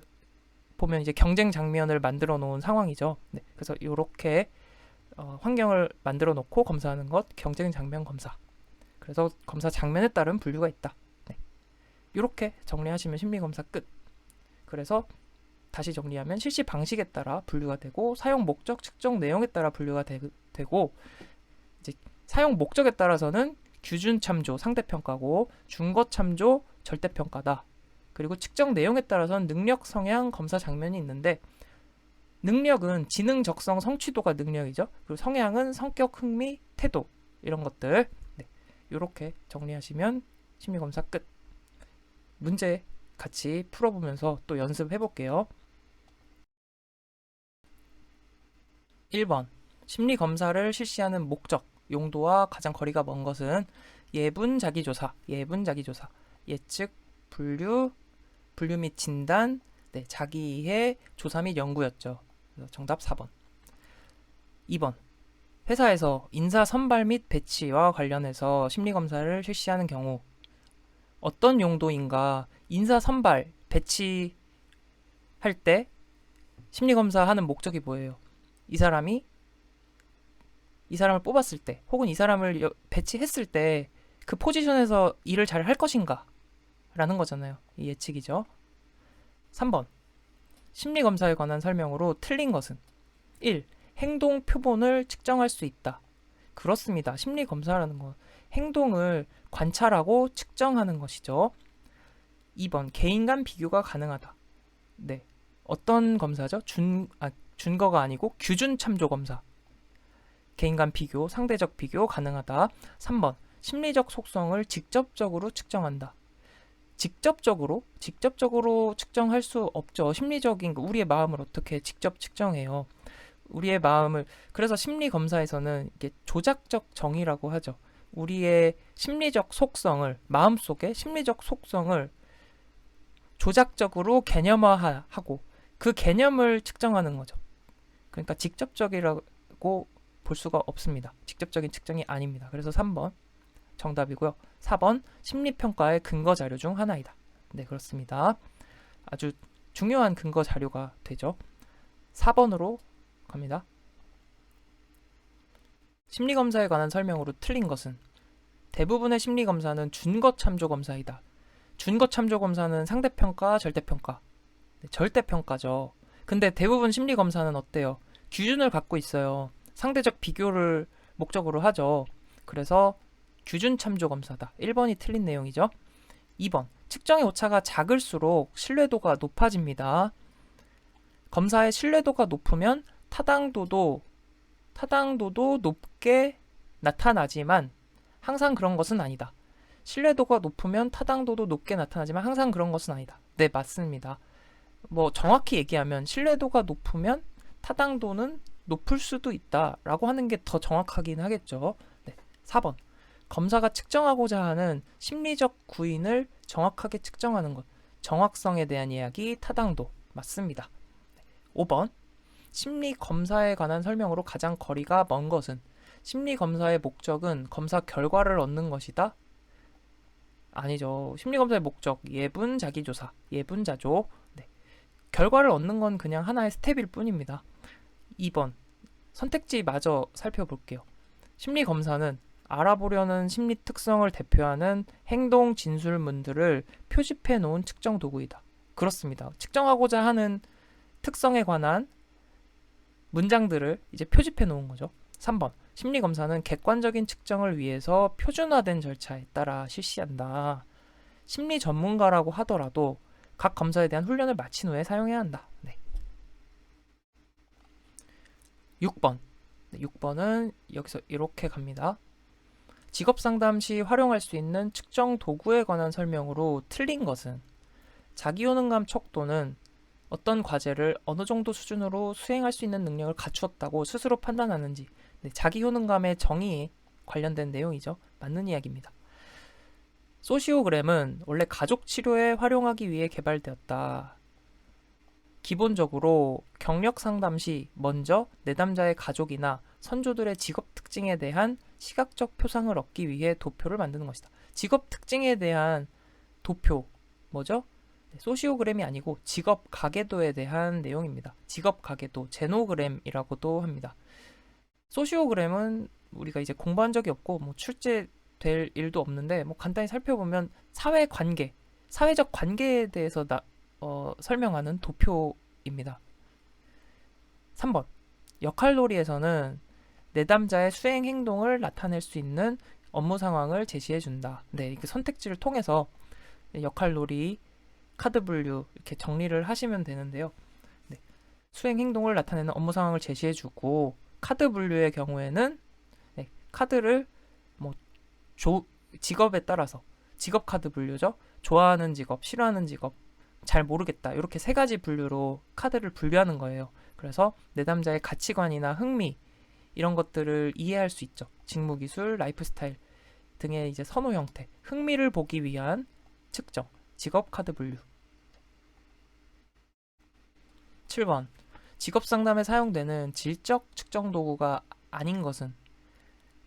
보면 이제 경쟁 장면을 만들어 놓은 상황이죠. 네, 그래서 이렇게 환경을 만들어 놓고 검사하는 것 경쟁 장면 검사. 그래서 검사 장면에 따른 분류가 있다. 네, 이렇게 정리하시면 심리 검사 끝. 그래서 다시 정리하면 실시 방식에 따라 분류가 되고 사용 목적 측정 내용에 따라 분류가 되고 이제 사용 목적에 따라서는 규준참조 상대평가고 준거참조 절대평가다. 그리고 측정 내용에 따라서는 능력, 성향, 검사 장면이 있는데 능력은 지능, 적성, 성취도가 능력이죠. 그리고 성향은 성격, 흥미, 태도 이런 것들. 네, 이렇게 정리하시면 심리검사 끝. 문제 같이 풀어보면서 또 연습해 볼게요. 1번 심리검사를 실시하는 목적, 용도와 가장 거리가 먼 것은 예분 자기조사, 예측, 분류 및 진단, 네, 자기이해, 조사 및 연구였죠. 그래서 정답 4번. 2번 회사에서 인사 선발 및 배치와 관련해서 심리검사를 실시하는 경우 어떤 용도인가? 인사 선발, 배치할 때 심리검사하는 목적이 뭐예요? 이 사람을 뽑았을 때 혹은 이 사람을 배치했을 때 그 포지션에서 일을 잘 할 것인가? 라는 거잖아요. 이 예측이죠. 3번 심리검사에 관한 설명으로 틀린 것은 1. 행동 표본을 측정할 수 있다. 그렇습니다. 심리검사라는 건 행동을 관찰하고 측정하는 것이죠. 2번 개인 간 비교가 가능하다. 네, 어떤 검사죠? 준거가 아니고 규준 참조 검사. 개인 간 비교, 상대적 비교 가능하다. 3번 심리적 속성을 직접적으로 측정한다. 직접적으로 측정할 수 없죠. 심리적인 우리의 마음을 어떻게 직접 측정해요? 우리의 마음을 그래서 심리 검사에서는 이게 조작적 정의라고 하죠. 우리의 심리적 속성을 마음속의 심리적 속성을 조작적으로 개념화하고 그 개념을 측정하는 거죠. 그러니까 직접적이라고 볼 수가 없습니다. 직접적인 측정이 아닙니다. 그래서 3번 정답이고요. 4번 심리평가의 근거 자료 중 하나이다. 네, 그렇습니다. 아주 중요한 근거 자료가 되죠. 4번으로 갑니다. 심리검사에 관한 설명으로 틀린 것은 대부분의 심리검사는 준거참조검사이다. 준거참조검사는 상대평가, 절대평가. 네, 절대평가죠. 근데 대부분 심리검사는 어때요? 기준을 갖고 있어요. 상대적 비교를 목적으로 하죠. 그래서 규준참조검사다. 1번이 틀린 내용이죠. 2번 측정의 오차가 작을수록 신뢰도가 높아집니다. 검사의 신뢰도가 높으면 타당도도 높게 나타나지만 항상 그런 것은 아니다. 신뢰도가 높으면 타당도도 높게 나타나지만 항상 그런 것은 아니다. 네, 맞습니다. 뭐 정확히 얘기하면 신뢰도가 높으면 타당도는 높을 수도 있다라고 하는 게 더 정확하긴 하겠죠. 네, 4번 검사가 측정하고자 하는 심리적 구인을 정확하게 측정하는 것. 정확성에 대한 이야기, 타당도. 맞습니다. 5번 심리검사에 관한 설명으로 가장 거리가 먼 것은 심리검사의 목적은 검사 결과를 얻는 것이다? 아니죠. 심리검사의 목적, 예분, 자기조사, 예분자조. 네. 결과를 얻는 건 그냥 하나의 스텝일 뿐입니다. 2번 선택지마저 살펴볼게요. 심리검사는 알아보려는 심리 특성을 대표하는 행동 진술문들을 표집해 놓은 측정 도구이다. 그렇습니다. 측정하고자 하는 특성에 관한 문장들을 이제 표집해 놓은 거죠. 3번 심리검사는 객관적인 측정을 위해서 표준화된 절차에 따라 실시한다. 심리 전문가라고 하더라도 각 검사에 대한 훈련을 마친 후에 사용해야 한다. 네. 6번. 네, 6번은 여기서 이렇게 갑니다. 직업상담 시 활용할 수 있는 측정 도구에 관한 설명으로 틀린 것은 자기효능감 척도는 어떤 과제를 어느 정도 수준으로 수행할 수 있는 능력을 갖추었다고 스스로 판단하는지. 네, 자기효능감의 정의에 관련된 내용이죠. 맞는 이야기입니다. 소시오그램은 원래 가족 치료에 활용하기 위해 개발되었다. 기본적으로 경력 상담 시 먼저 내담자의 가족이나 선조들의 직업 특징에 대한 시각적 표상을 얻기 위해 도표를 만드는 것이다. 직업 특징에 대한 도표, 뭐죠? 소시오그램이 아니고 직업 가계도에 대한 내용입니다. 직업 가계도, 제노그램이라고도 합니다. 소시오그램은 우리가 이제 공부한 적이 없고 뭐 출제될 일도 없는데 뭐 간단히 살펴보면 사회 관계, 사회적 관계에 대해서 설명하는 도표입니다. 3번 역할놀이에서는 내담자의 수행 행동을 나타낼 수 있는 업무 상황을 제시해 준다. 네, 그 선택지를 통해서 역할놀이, 카드 분류 이렇게 정리를 하시면 되는데요. 네, 수행 행동을 나타내는 업무 상황을 제시해 주고 카드 분류의 경우에는 네, 카드를 뭐 직업에 따라서 직업 카드 분류죠. 좋아하는 직업, 싫어하는 직업, 잘 모르겠다. 이렇게 세 가지 분류로 카드를 분류하는 거예요. 그래서 내담자의 가치관이나 흥미 이런 것들을 이해할 수 있죠. 직무 기술, 라이프 스타일 등의 이제 선호 형태, 흥미를 보기 위한 측정, 직업 카드 분류. 7번. 직업 상담에 사용되는 질적 측정 도구가 아닌 것은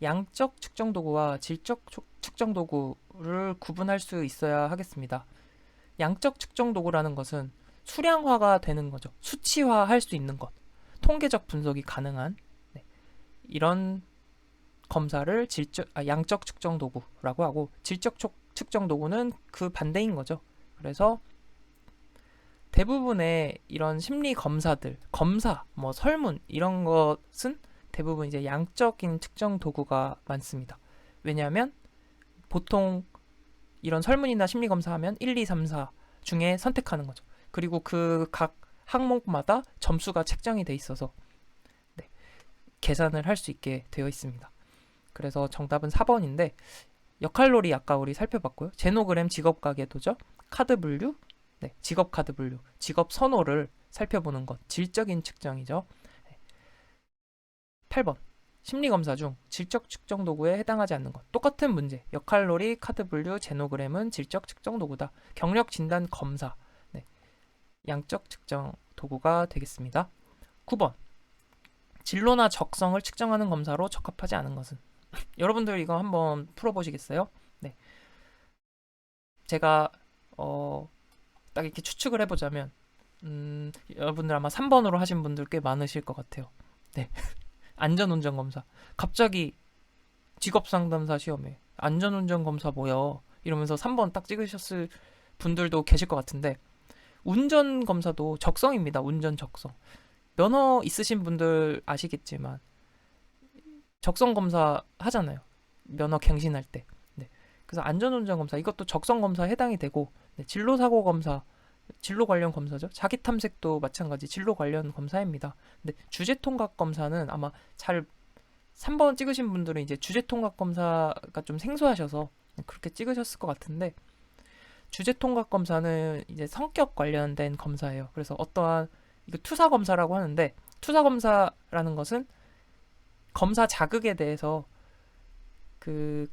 양적 측정 도구와 질적 측정 도구를 구분할 수 있어야 하겠습니다. 양적 측정 도구라는 것은 수량화가 되는 거죠. 수치화할 수 있는 것, 통계적 분석이 가능한 네, 이런 검사를 양적 측정 도구라고 하고 질적 측정 도구는 그 반대인 거죠. 그래서 대부분의 이런 심리 검사들, 검사, 뭐 설문 이런 것은 대부분 이제 양적인 측정 도구가 많습니다. 왜냐하면 보통 이런 설문이나 심리 검사하면 1, 2, 3, 4 중에 선택하는 거죠. 그리고 그 각 항목마다 점수가 책정이 돼 있어서 네, 계산을 할 수 있게 되어 있습니다. 그래서 정답은 4번인데 역할놀이 아까 우리 살펴봤고요. 제노그램 직업 가계도죠. 카드 분류, 네, 직업 카드 분류, 직업 선호를 살펴보는 것, 질적인 측정이죠. 8번. 심리검사 중 질적 측정 도구에 해당하지 않는 것. 똑같은 문제. 역할놀이, 카드 분류, 제노그램은 질적 측정 도구다. 경력 진단 검사. 네, 양적 측정 도구가 되겠습니다. 9번. 진로나 적성을 측정하는 검사로 적합하지 않은 것은? 여러분들 이거 한번 풀어보시겠어요? 네. 제가 딱 이렇게 추측을 해보자면 여러분들 아마 3번으로 하신 분들 꽤 많으실 것 같아요. 네. 안전운전 검사. 갑자기 직업상담사 시험에 안전운전 검사 뭐야 이러면서 3번 딱 찍으셨을 분들도 계실 것 같은데 운전 검사도 적성입니다. 운전 적성. 면허 있으신 분들 아시겠지만 적성 검사 하잖아요. 면허 갱신할 때. 네. 그래서 안전운전 검사 이것도 적성 검사에 해당이 되고 네. 진로사고 검사 진로 관련 검사죠. 자기 탐색도 마찬가지 진로 관련 검사입니다. 근데 주제 통각 검사는 아마 잘 3번 찍으신 분들은 이제 주제 통각 검사가 좀 생소하셔서 그렇게 찍으셨을 것 같은데 주제 통각 검사는 이제 성격 관련된 검사예요. 그래서 어떠한 이거 투사 검사라고 하는데 투사 검사라는 것은 검사 자극에 대해서 그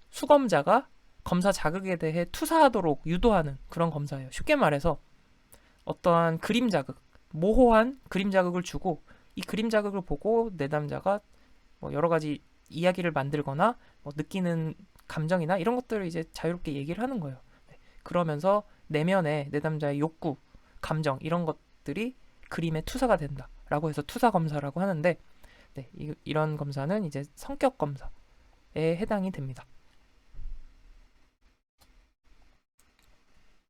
수검자가 검사 자극에 대해 투사하도록 유도하는 그런 검사예요. 쉽게 말해서 어떠한 그림 자극, 모호한 그림 자극을 주고 이 그림 자극을 보고 내담자가 뭐 여러 가지 이야기를 만들거나 뭐 느끼는 감정이나 이런 것들을 이제 자유롭게 얘기를 하는 거예요. 네. 그러면서 내면의 내담자의 욕구, 감정 이런 것들이 그림의 투사가 된다라고 해서 투사 검사라고 하는데 네, 이런 검사는 이제 성격 검사에 해당이 됩니다.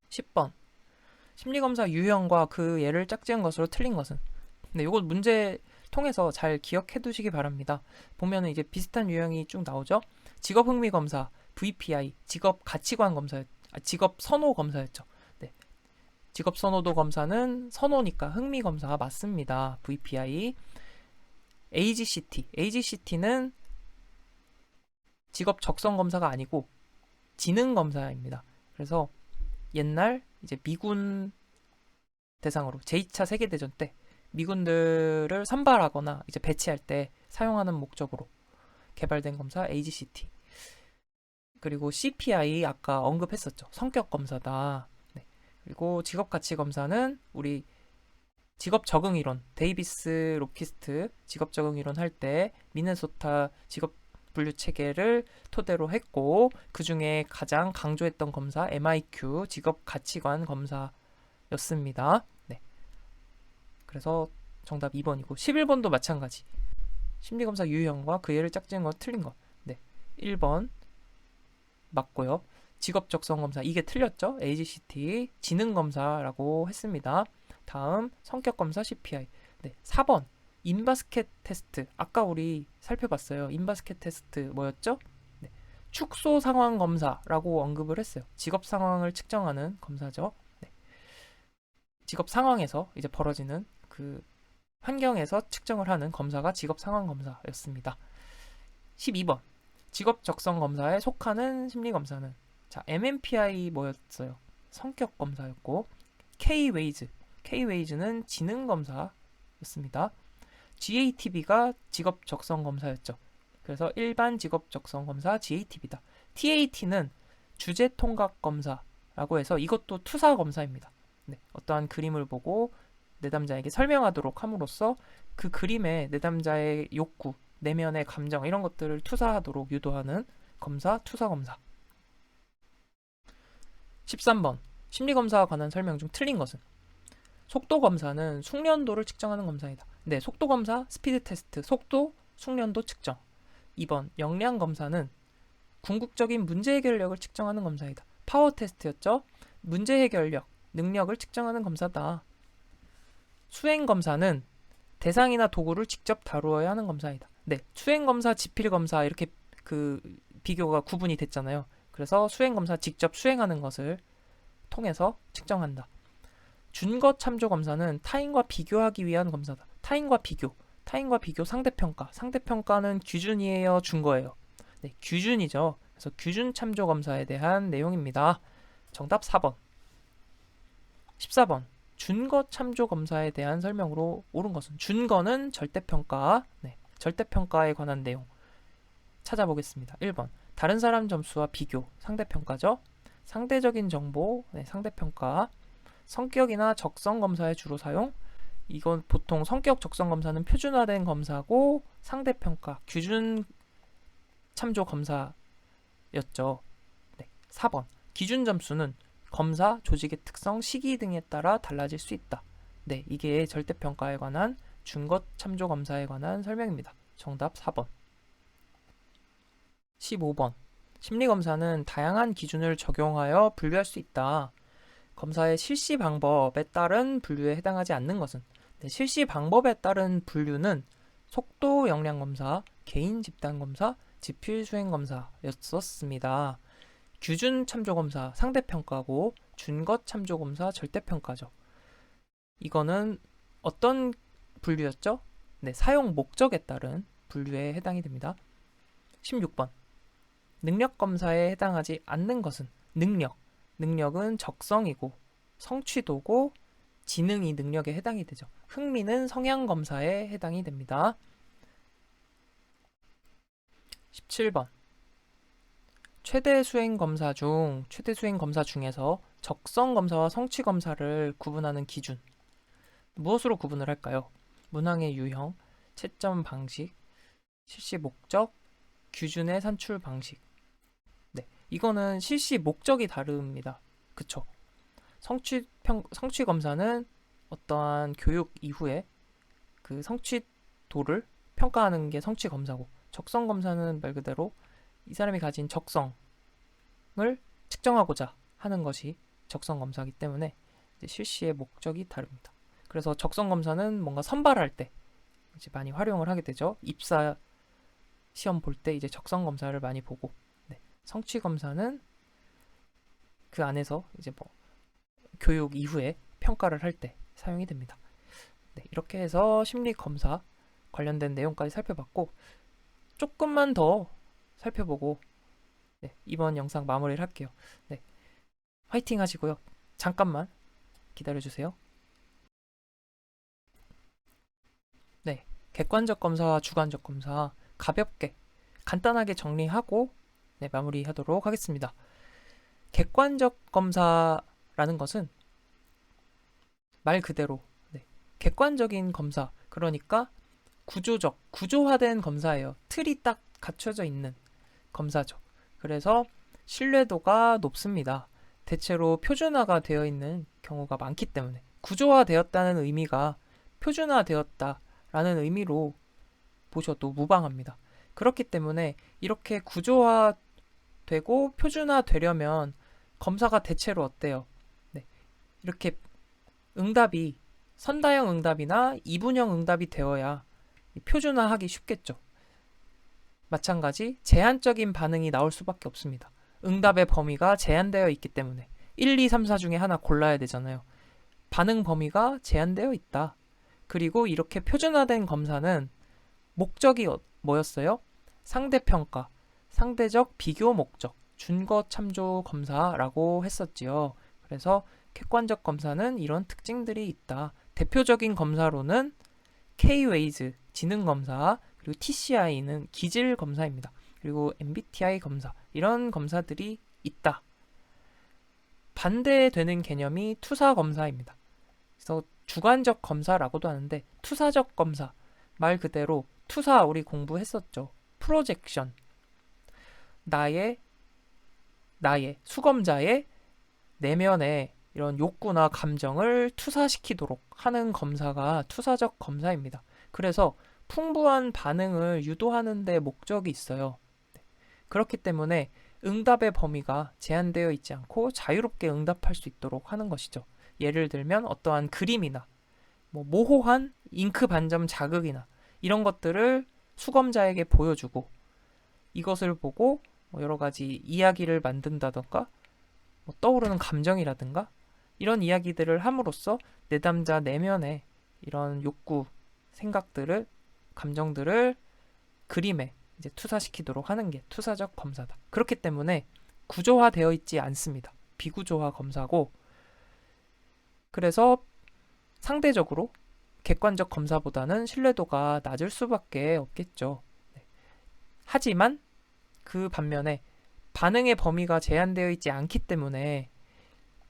10번. 심리검사 유형과 그 예를 짝지은 것으로 틀린 것은? 네, 이거 문제 통해서 잘 기억해 두시기 바랍니다. 보면은 이제 비슷한 유형이 쭉 나오죠. 직업 흥미 검사, VPI, 직업 가치관 검사, 직업 선호 검사였죠. 네. 직업 선호도 검사는 선호니까 흥미 검사가 맞습니다. VPI. AGCT는 직업 적성 검사가 아니고 지능 검사입니다. 그래서 옛날 이제 미군 대상으로 제2차 세계대전 때 미군들을 선발하거나 이제 배치할 때 사용하는 목적으로 개발된 검사 AGCT. 그리고 CPI 아까 언급했었죠. 성격 검사다. 네. 그리고 직업 가치 검사는 우리 직업 적응 이론, 데이비스 로키스트 직업 적응 이론 할 때 미네소타 직업 분류 체계를 토대로 했고 그 중에 가장 강조했던 검사 MIQ 직업 가치관 검사였습니다. 네. 그래서 정답 2번이고 11번도 마찬가지. 심리검사 유형과 그 예를 짝지은 건 틀린 것. 네. 1번 맞고요. 직업 적성 검사 이게 틀렸죠? AGCT 지능 검사라고 했습니다. 다음 성격 검사 CPI. 네. 4번 인바스켓 테스트. 아까 우리 살펴봤어요. 인바스켓 테스트 뭐였죠? 네. 축소 상황 검사라고 언급을 했어요. 직업 상황을 측정하는 검사죠. 네. 직업 상황에서 이제 벌어지는 그 환경에서 측정을 하는 검사가 직업 상황 검사였습니다. 12번. 직업 적성 검사에 속하는 심리 검사는 자, MMPI 뭐였어요? 성격 검사였고 K-웨이즈는 지능 검사였습니다. GATB가 직업 적성 검사였죠. 그래서 일반 직업 적성 검사 GATB다. TAT는 주제 통각 검사라고 해서 이것도 투사 검사입니다. 네, 어떠한 그림을 보고 내담자에게 설명하도록 함으로써 그 그림에 내담자의 욕구, 내면의 감정 이런 것들을 투사하도록 유도하는 검사, 투사 검사. 13번. 심리 검사와 관한 설명 중 틀린 것은? 속도 검사는 숙련도를 측정하는 검사이다. 네, 속도 검사, 스피드 테스트, 속도, 숙련도 측정. 2번. 역량 검사는 궁극적인 문제 해결력을 측정하는 검사이다. 파워 테스트였죠? 문제 해결력, 능력을 측정하는 검사다. 수행 검사는 대상이나 도구를 직접 다루어야 하는 검사이다. 네, 수행 검사, 지필 검사 이렇게 그 비교가 구분이 됐잖아요. 그래서 수행 검사 직접 수행하는 것을 통해서 측정한다. 준거 참조 검사는 타인과 비교하기 위한 검사다. 타인과 비교 상대평가. 상대평가는 규준이에요, 준거예요? 네, 규준이죠. 그래서 규준 참조 검사에 대한 내용입니다. 정답 4번. 14번. 준거 참조 검사에 대한 설명으로 옳은 것은? 준거는 절대평가. 네, 절대평가에 관한 내용 찾아보겠습니다. 1번. 다른 사람 점수와 비교, 상대평가죠. 상대적인 정보, 네, 상대평가. 성격이나 적성 검사에 주로 사용. 이건 보통 성격 적성 검사는 표준화된 검사고 상대평가, 규준 참조 검사였죠. 네, 4번. 기준 점수는 검사, 조직의 특성, 시기 등에 따라 달라질 수 있다. 네, 이게 절대평가에 관한 준거 참조 검사에 관한 설명입니다. 정답 4번. 15번. 심리검사는 다양한 기준을 적용하여 분류할 수 있다. 검사의 실시 방법에 따른 분류에 해당하지 않는 것은? 네, 실시 방법에 따른 분류는 속도 역량 검사, 개인 집단 검사, 지필 수행 검사였었습니다. 규준 참조 검사 상대평가고 준거 참조 검사 절대평가죠. 이거는 어떤 분류였죠? 네, 사용 목적에 따른 분류에 해당이 됩니다. 16번. 능력 검사에 해당하지 않는 것은? 능력은 적성이고 성취도고 지능이 능력에 해당이 되죠. 흥미는 성향 검사에 해당이 됩니다. 17번. 최대 수행 검사 중에서 적성 검사와 성취 검사를 구분하는 기준. 무엇으로 구분을 할까요? 문항의 유형, 채점 방식, 실시 목적, 규준의 산출 방식. 네, 이거는 실시 목적이 다릅니다. 그쵸? 성취 검사는 어떠한 교육 이후에 그 성취도를 평가하는 게 성취 검사고, 적성 검사는 말 그대로 이 사람이 가진 적성을 측정하고자 하는 것이 적성 검사이기 때문에 이제 실시의 목적이 다릅니다. 그래서 적성 검사는 뭔가 선발할 때 이제 많이 활용을 하게 되죠. 입사 시험 볼 때 이제 적성 검사를 많이 보고, 네. 성취 검사는 그 안에서 이제 뭐 교육 이후에 평가를 할 때 사용이 됩니다. 네, 이렇게 해서 심리 검사 관련된 내용까지 살펴봤고, 조금만 더 살펴보고 네, 이번 영상 마무리를 할게요. 네, 화이팅 하시고요. 잠깐만 기다려주세요. 네, 객관적 검사와 주관적 검사 가볍게 간단하게 정리하고 네, 마무리하도록 하겠습니다. 객관적 검사라는 것은 말 그대로 네, 객관적인 검사, 그러니까 구조화된 검사예요. 틀이 딱 갖춰져 있는 검사죠. 그래서 신뢰도가 높습니다. 대체로 표준화가 되어 있는 경우가 많기 때문에, 구조화되었다는 의미가 표준화되었다라는 의미로 보셔도 무방합니다. 그렇기 때문에 이렇게 구조화되고 표준화되려면 검사가 대체로 어때요? 네, 이렇게 응답이 선다형 응답이나 이분형 응답이 되어야 표준화하기 쉽겠죠. 마찬가지 제한적인 반응이 나올 수밖에 없습니다. 응답의 범위가 제한되어 있기 때문에 1, 2, 3, 4 중에 하나 골라야 되잖아요. 반응 범위가 제한되어 있다. 그리고 이렇게 표준화된 검사는 목적이 뭐였어요? 상대평가, 상대적 비교 목적, 준거 참조 검사라고 했었지요. 그래서 객관적 검사는 이런 특징들이 있다. 대표적인 검사로는 K-웨이즈, 지능 검사, 그리고 TCI는 기질 검사입니다. 그리고 MBTI 검사, 이런 검사들이 있다. 반대되는 개념이 투사 검사입니다. 그래서 주관적 검사라고도 하는데 투사적 검사, 말 그대로 투사 우리 공부했었죠. 프로젝션, 나의 수검자의 내면의 이런 욕구나 감정을 투사시키도록 하는 검사가 투사적 검사입니다. 그래서 풍부한 반응을 유도하는 데 목적이 있어요. 그렇기 때문에 응답의 범위가 제한되어 있지 않고 자유롭게 응답할 수 있도록 하는 것이죠. 예를 들면 어떠한 그림이나 모호한 잉크 반점 자극이나 이런 것들을 수검자에게 보여주고 이것을 보고 여러 가지 이야기를 만든다던가 떠오르는 감정이라든가 이런 이야기들을 함으로써 내담자 내면의 이런 욕구, 생각들을, 감정들을 그림에 이제 투사시키도록 하는 게 투사적 검사다. 그렇기 때문에 구조화되어 있지 않습니다. 비구조화 검사고, 그래서 상대적으로 객관적 검사보다는 신뢰도가 낮을 수밖에 없겠죠. 하지만 그 반면에 반응의 범위가 제한되어 있지 않기 때문에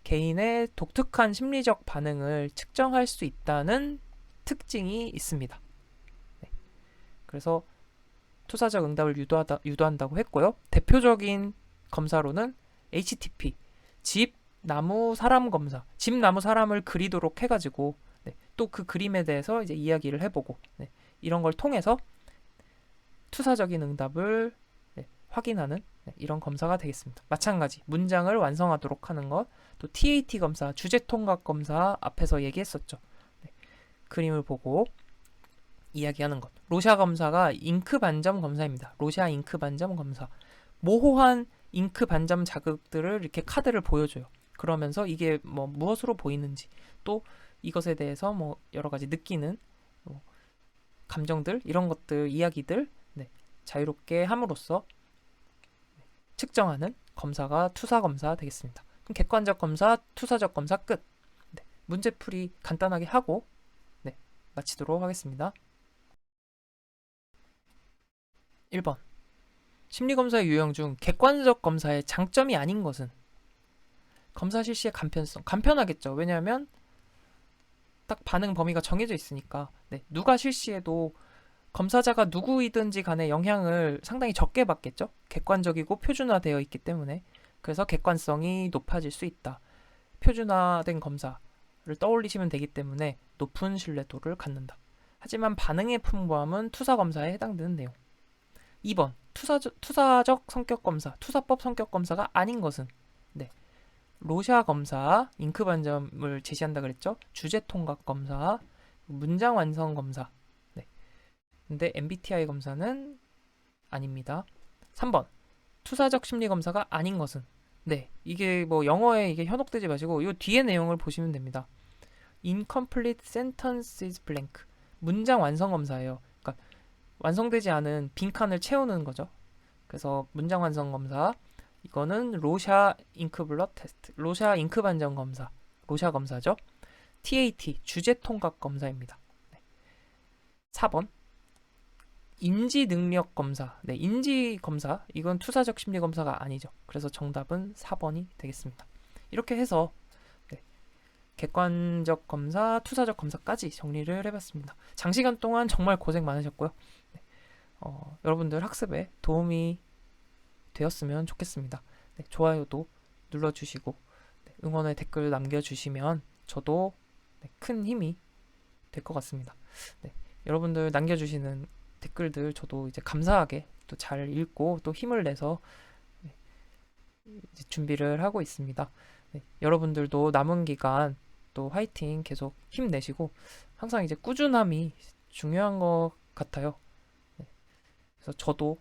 개인의 독특한 심리적 반응을 측정할 수 있다는 특징이 있습니다. 그래서 투사적 응답을 유도한다고 했고요. 대표적인 검사로는 HTP, 집, 나무, 사람 검사, 집, 나무, 사람을 그리도록 해가지고 또 그 그림에 대해서 이제 이야기를 해보고 이런 걸 통해서 투사적인 응답을 확인하는 이런 검사가 되겠습니다. 마찬가지 문장을 완성하도록 하는 것, 또 TAT 검사, 주제통각 검사 앞에서 얘기했었죠. 그림을 보고 이야기하는 것. 로샤 검사가 잉크 반점 검사입니다. 로샤 잉크 반점 검사. 모호한 잉크 반점 자극들을 이렇게 카드를 보여줘요. 그러면서 이게 무엇으로 보이는지, 또 이것에 대해서 여러 가지 느끼는 감정들, 이런 것들, 이야기들 자유롭게 함으로써 측정하는 검사가 투사 검사 되겠습니다. 그럼 객관적 검사, 투사적 검사 끝. 문제풀이 간단하게 하고 마치도록 하겠습니다. 1번. 심리검사의 유형 중 객관적 검사의 장점이 아닌 것은? 검사 실시의 간편성. 간편하겠죠. 왜냐하면 딱 반응 범위가 정해져 있으니까 누가 실시해도 검사자가 누구이든지 간에 영향을 상당히 적게 받겠죠. 객관적이고 표준화되어 있기 때문에. 그래서 객관성이 높아질 수 있다. 표준화된 검사를 떠올리시면 되기 때문에 높은 신뢰도를 갖는다. 하지만 반응의 풍부함은 투사 검사에 해당되는 내용. 2번. 투사적 성격 검사, 투사법 성격 검사가 아닌 것은? 로샤 검사, 잉크 반점을 제시한다 그랬죠. 주제 통각 검사, 문장 완성 검사. 근데 MBTI 검사는 아닙니다. 3번. 투사적 심리 검사가 아닌 것은? 이게 영어에 이게 현혹되지 마시고 이 뒤에 내용을 보시면 됩니다. Incomplete sentences blank. 문장 완성 검사예요. 그러니까 완성되지 않은 빈칸을 채우는 거죠. 그래서 문장 완성 검사, 이거는 로샤 잉크 블럿 테스트, 로샤 잉크 반점 검사, 로샤 검사죠. TAT, 주제 통각 검사입니다. 4번. 인지 능력 검사. 인지 검사. 이건 투사적 심리 검사가 아니죠. 그래서 정답은 4번이 되겠습니다. 이렇게 해서 객관적 검사, 투사적 검사까지 정리를 해봤습니다. 장시간 동안 정말 고생 많으셨고요. 여러분들 학습에 도움이 되었으면 좋겠습니다. 좋아요도 눌러주시고 응원의 댓글 남겨주시면 저도 큰 힘이 될 것 같습니다. 여러분들 남겨주시는 댓글들 저도 이제 감사하게 또 잘 읽고 또 힘을 내서 이제 준비를 하고 있습니다. 여러분들도 남은 기간 또 화이팅 계속 힘내시고 항상 이제 꾸준함이 중요한 것 같아요. 그래서 저도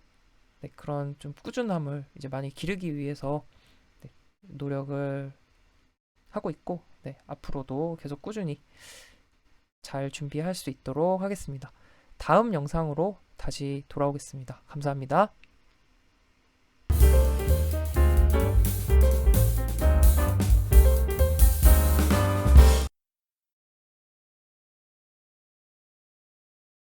네, 그런 좀 꾸준함을 이제 많이 기르기 위해서 네, 노력을 하고 있고, 네, 앞으로도 계속 꾸준히 잘 준비할 수 있도록 하겠습니다. 다음 영상으로 다시 돌아오겠습니다. 감사합니다.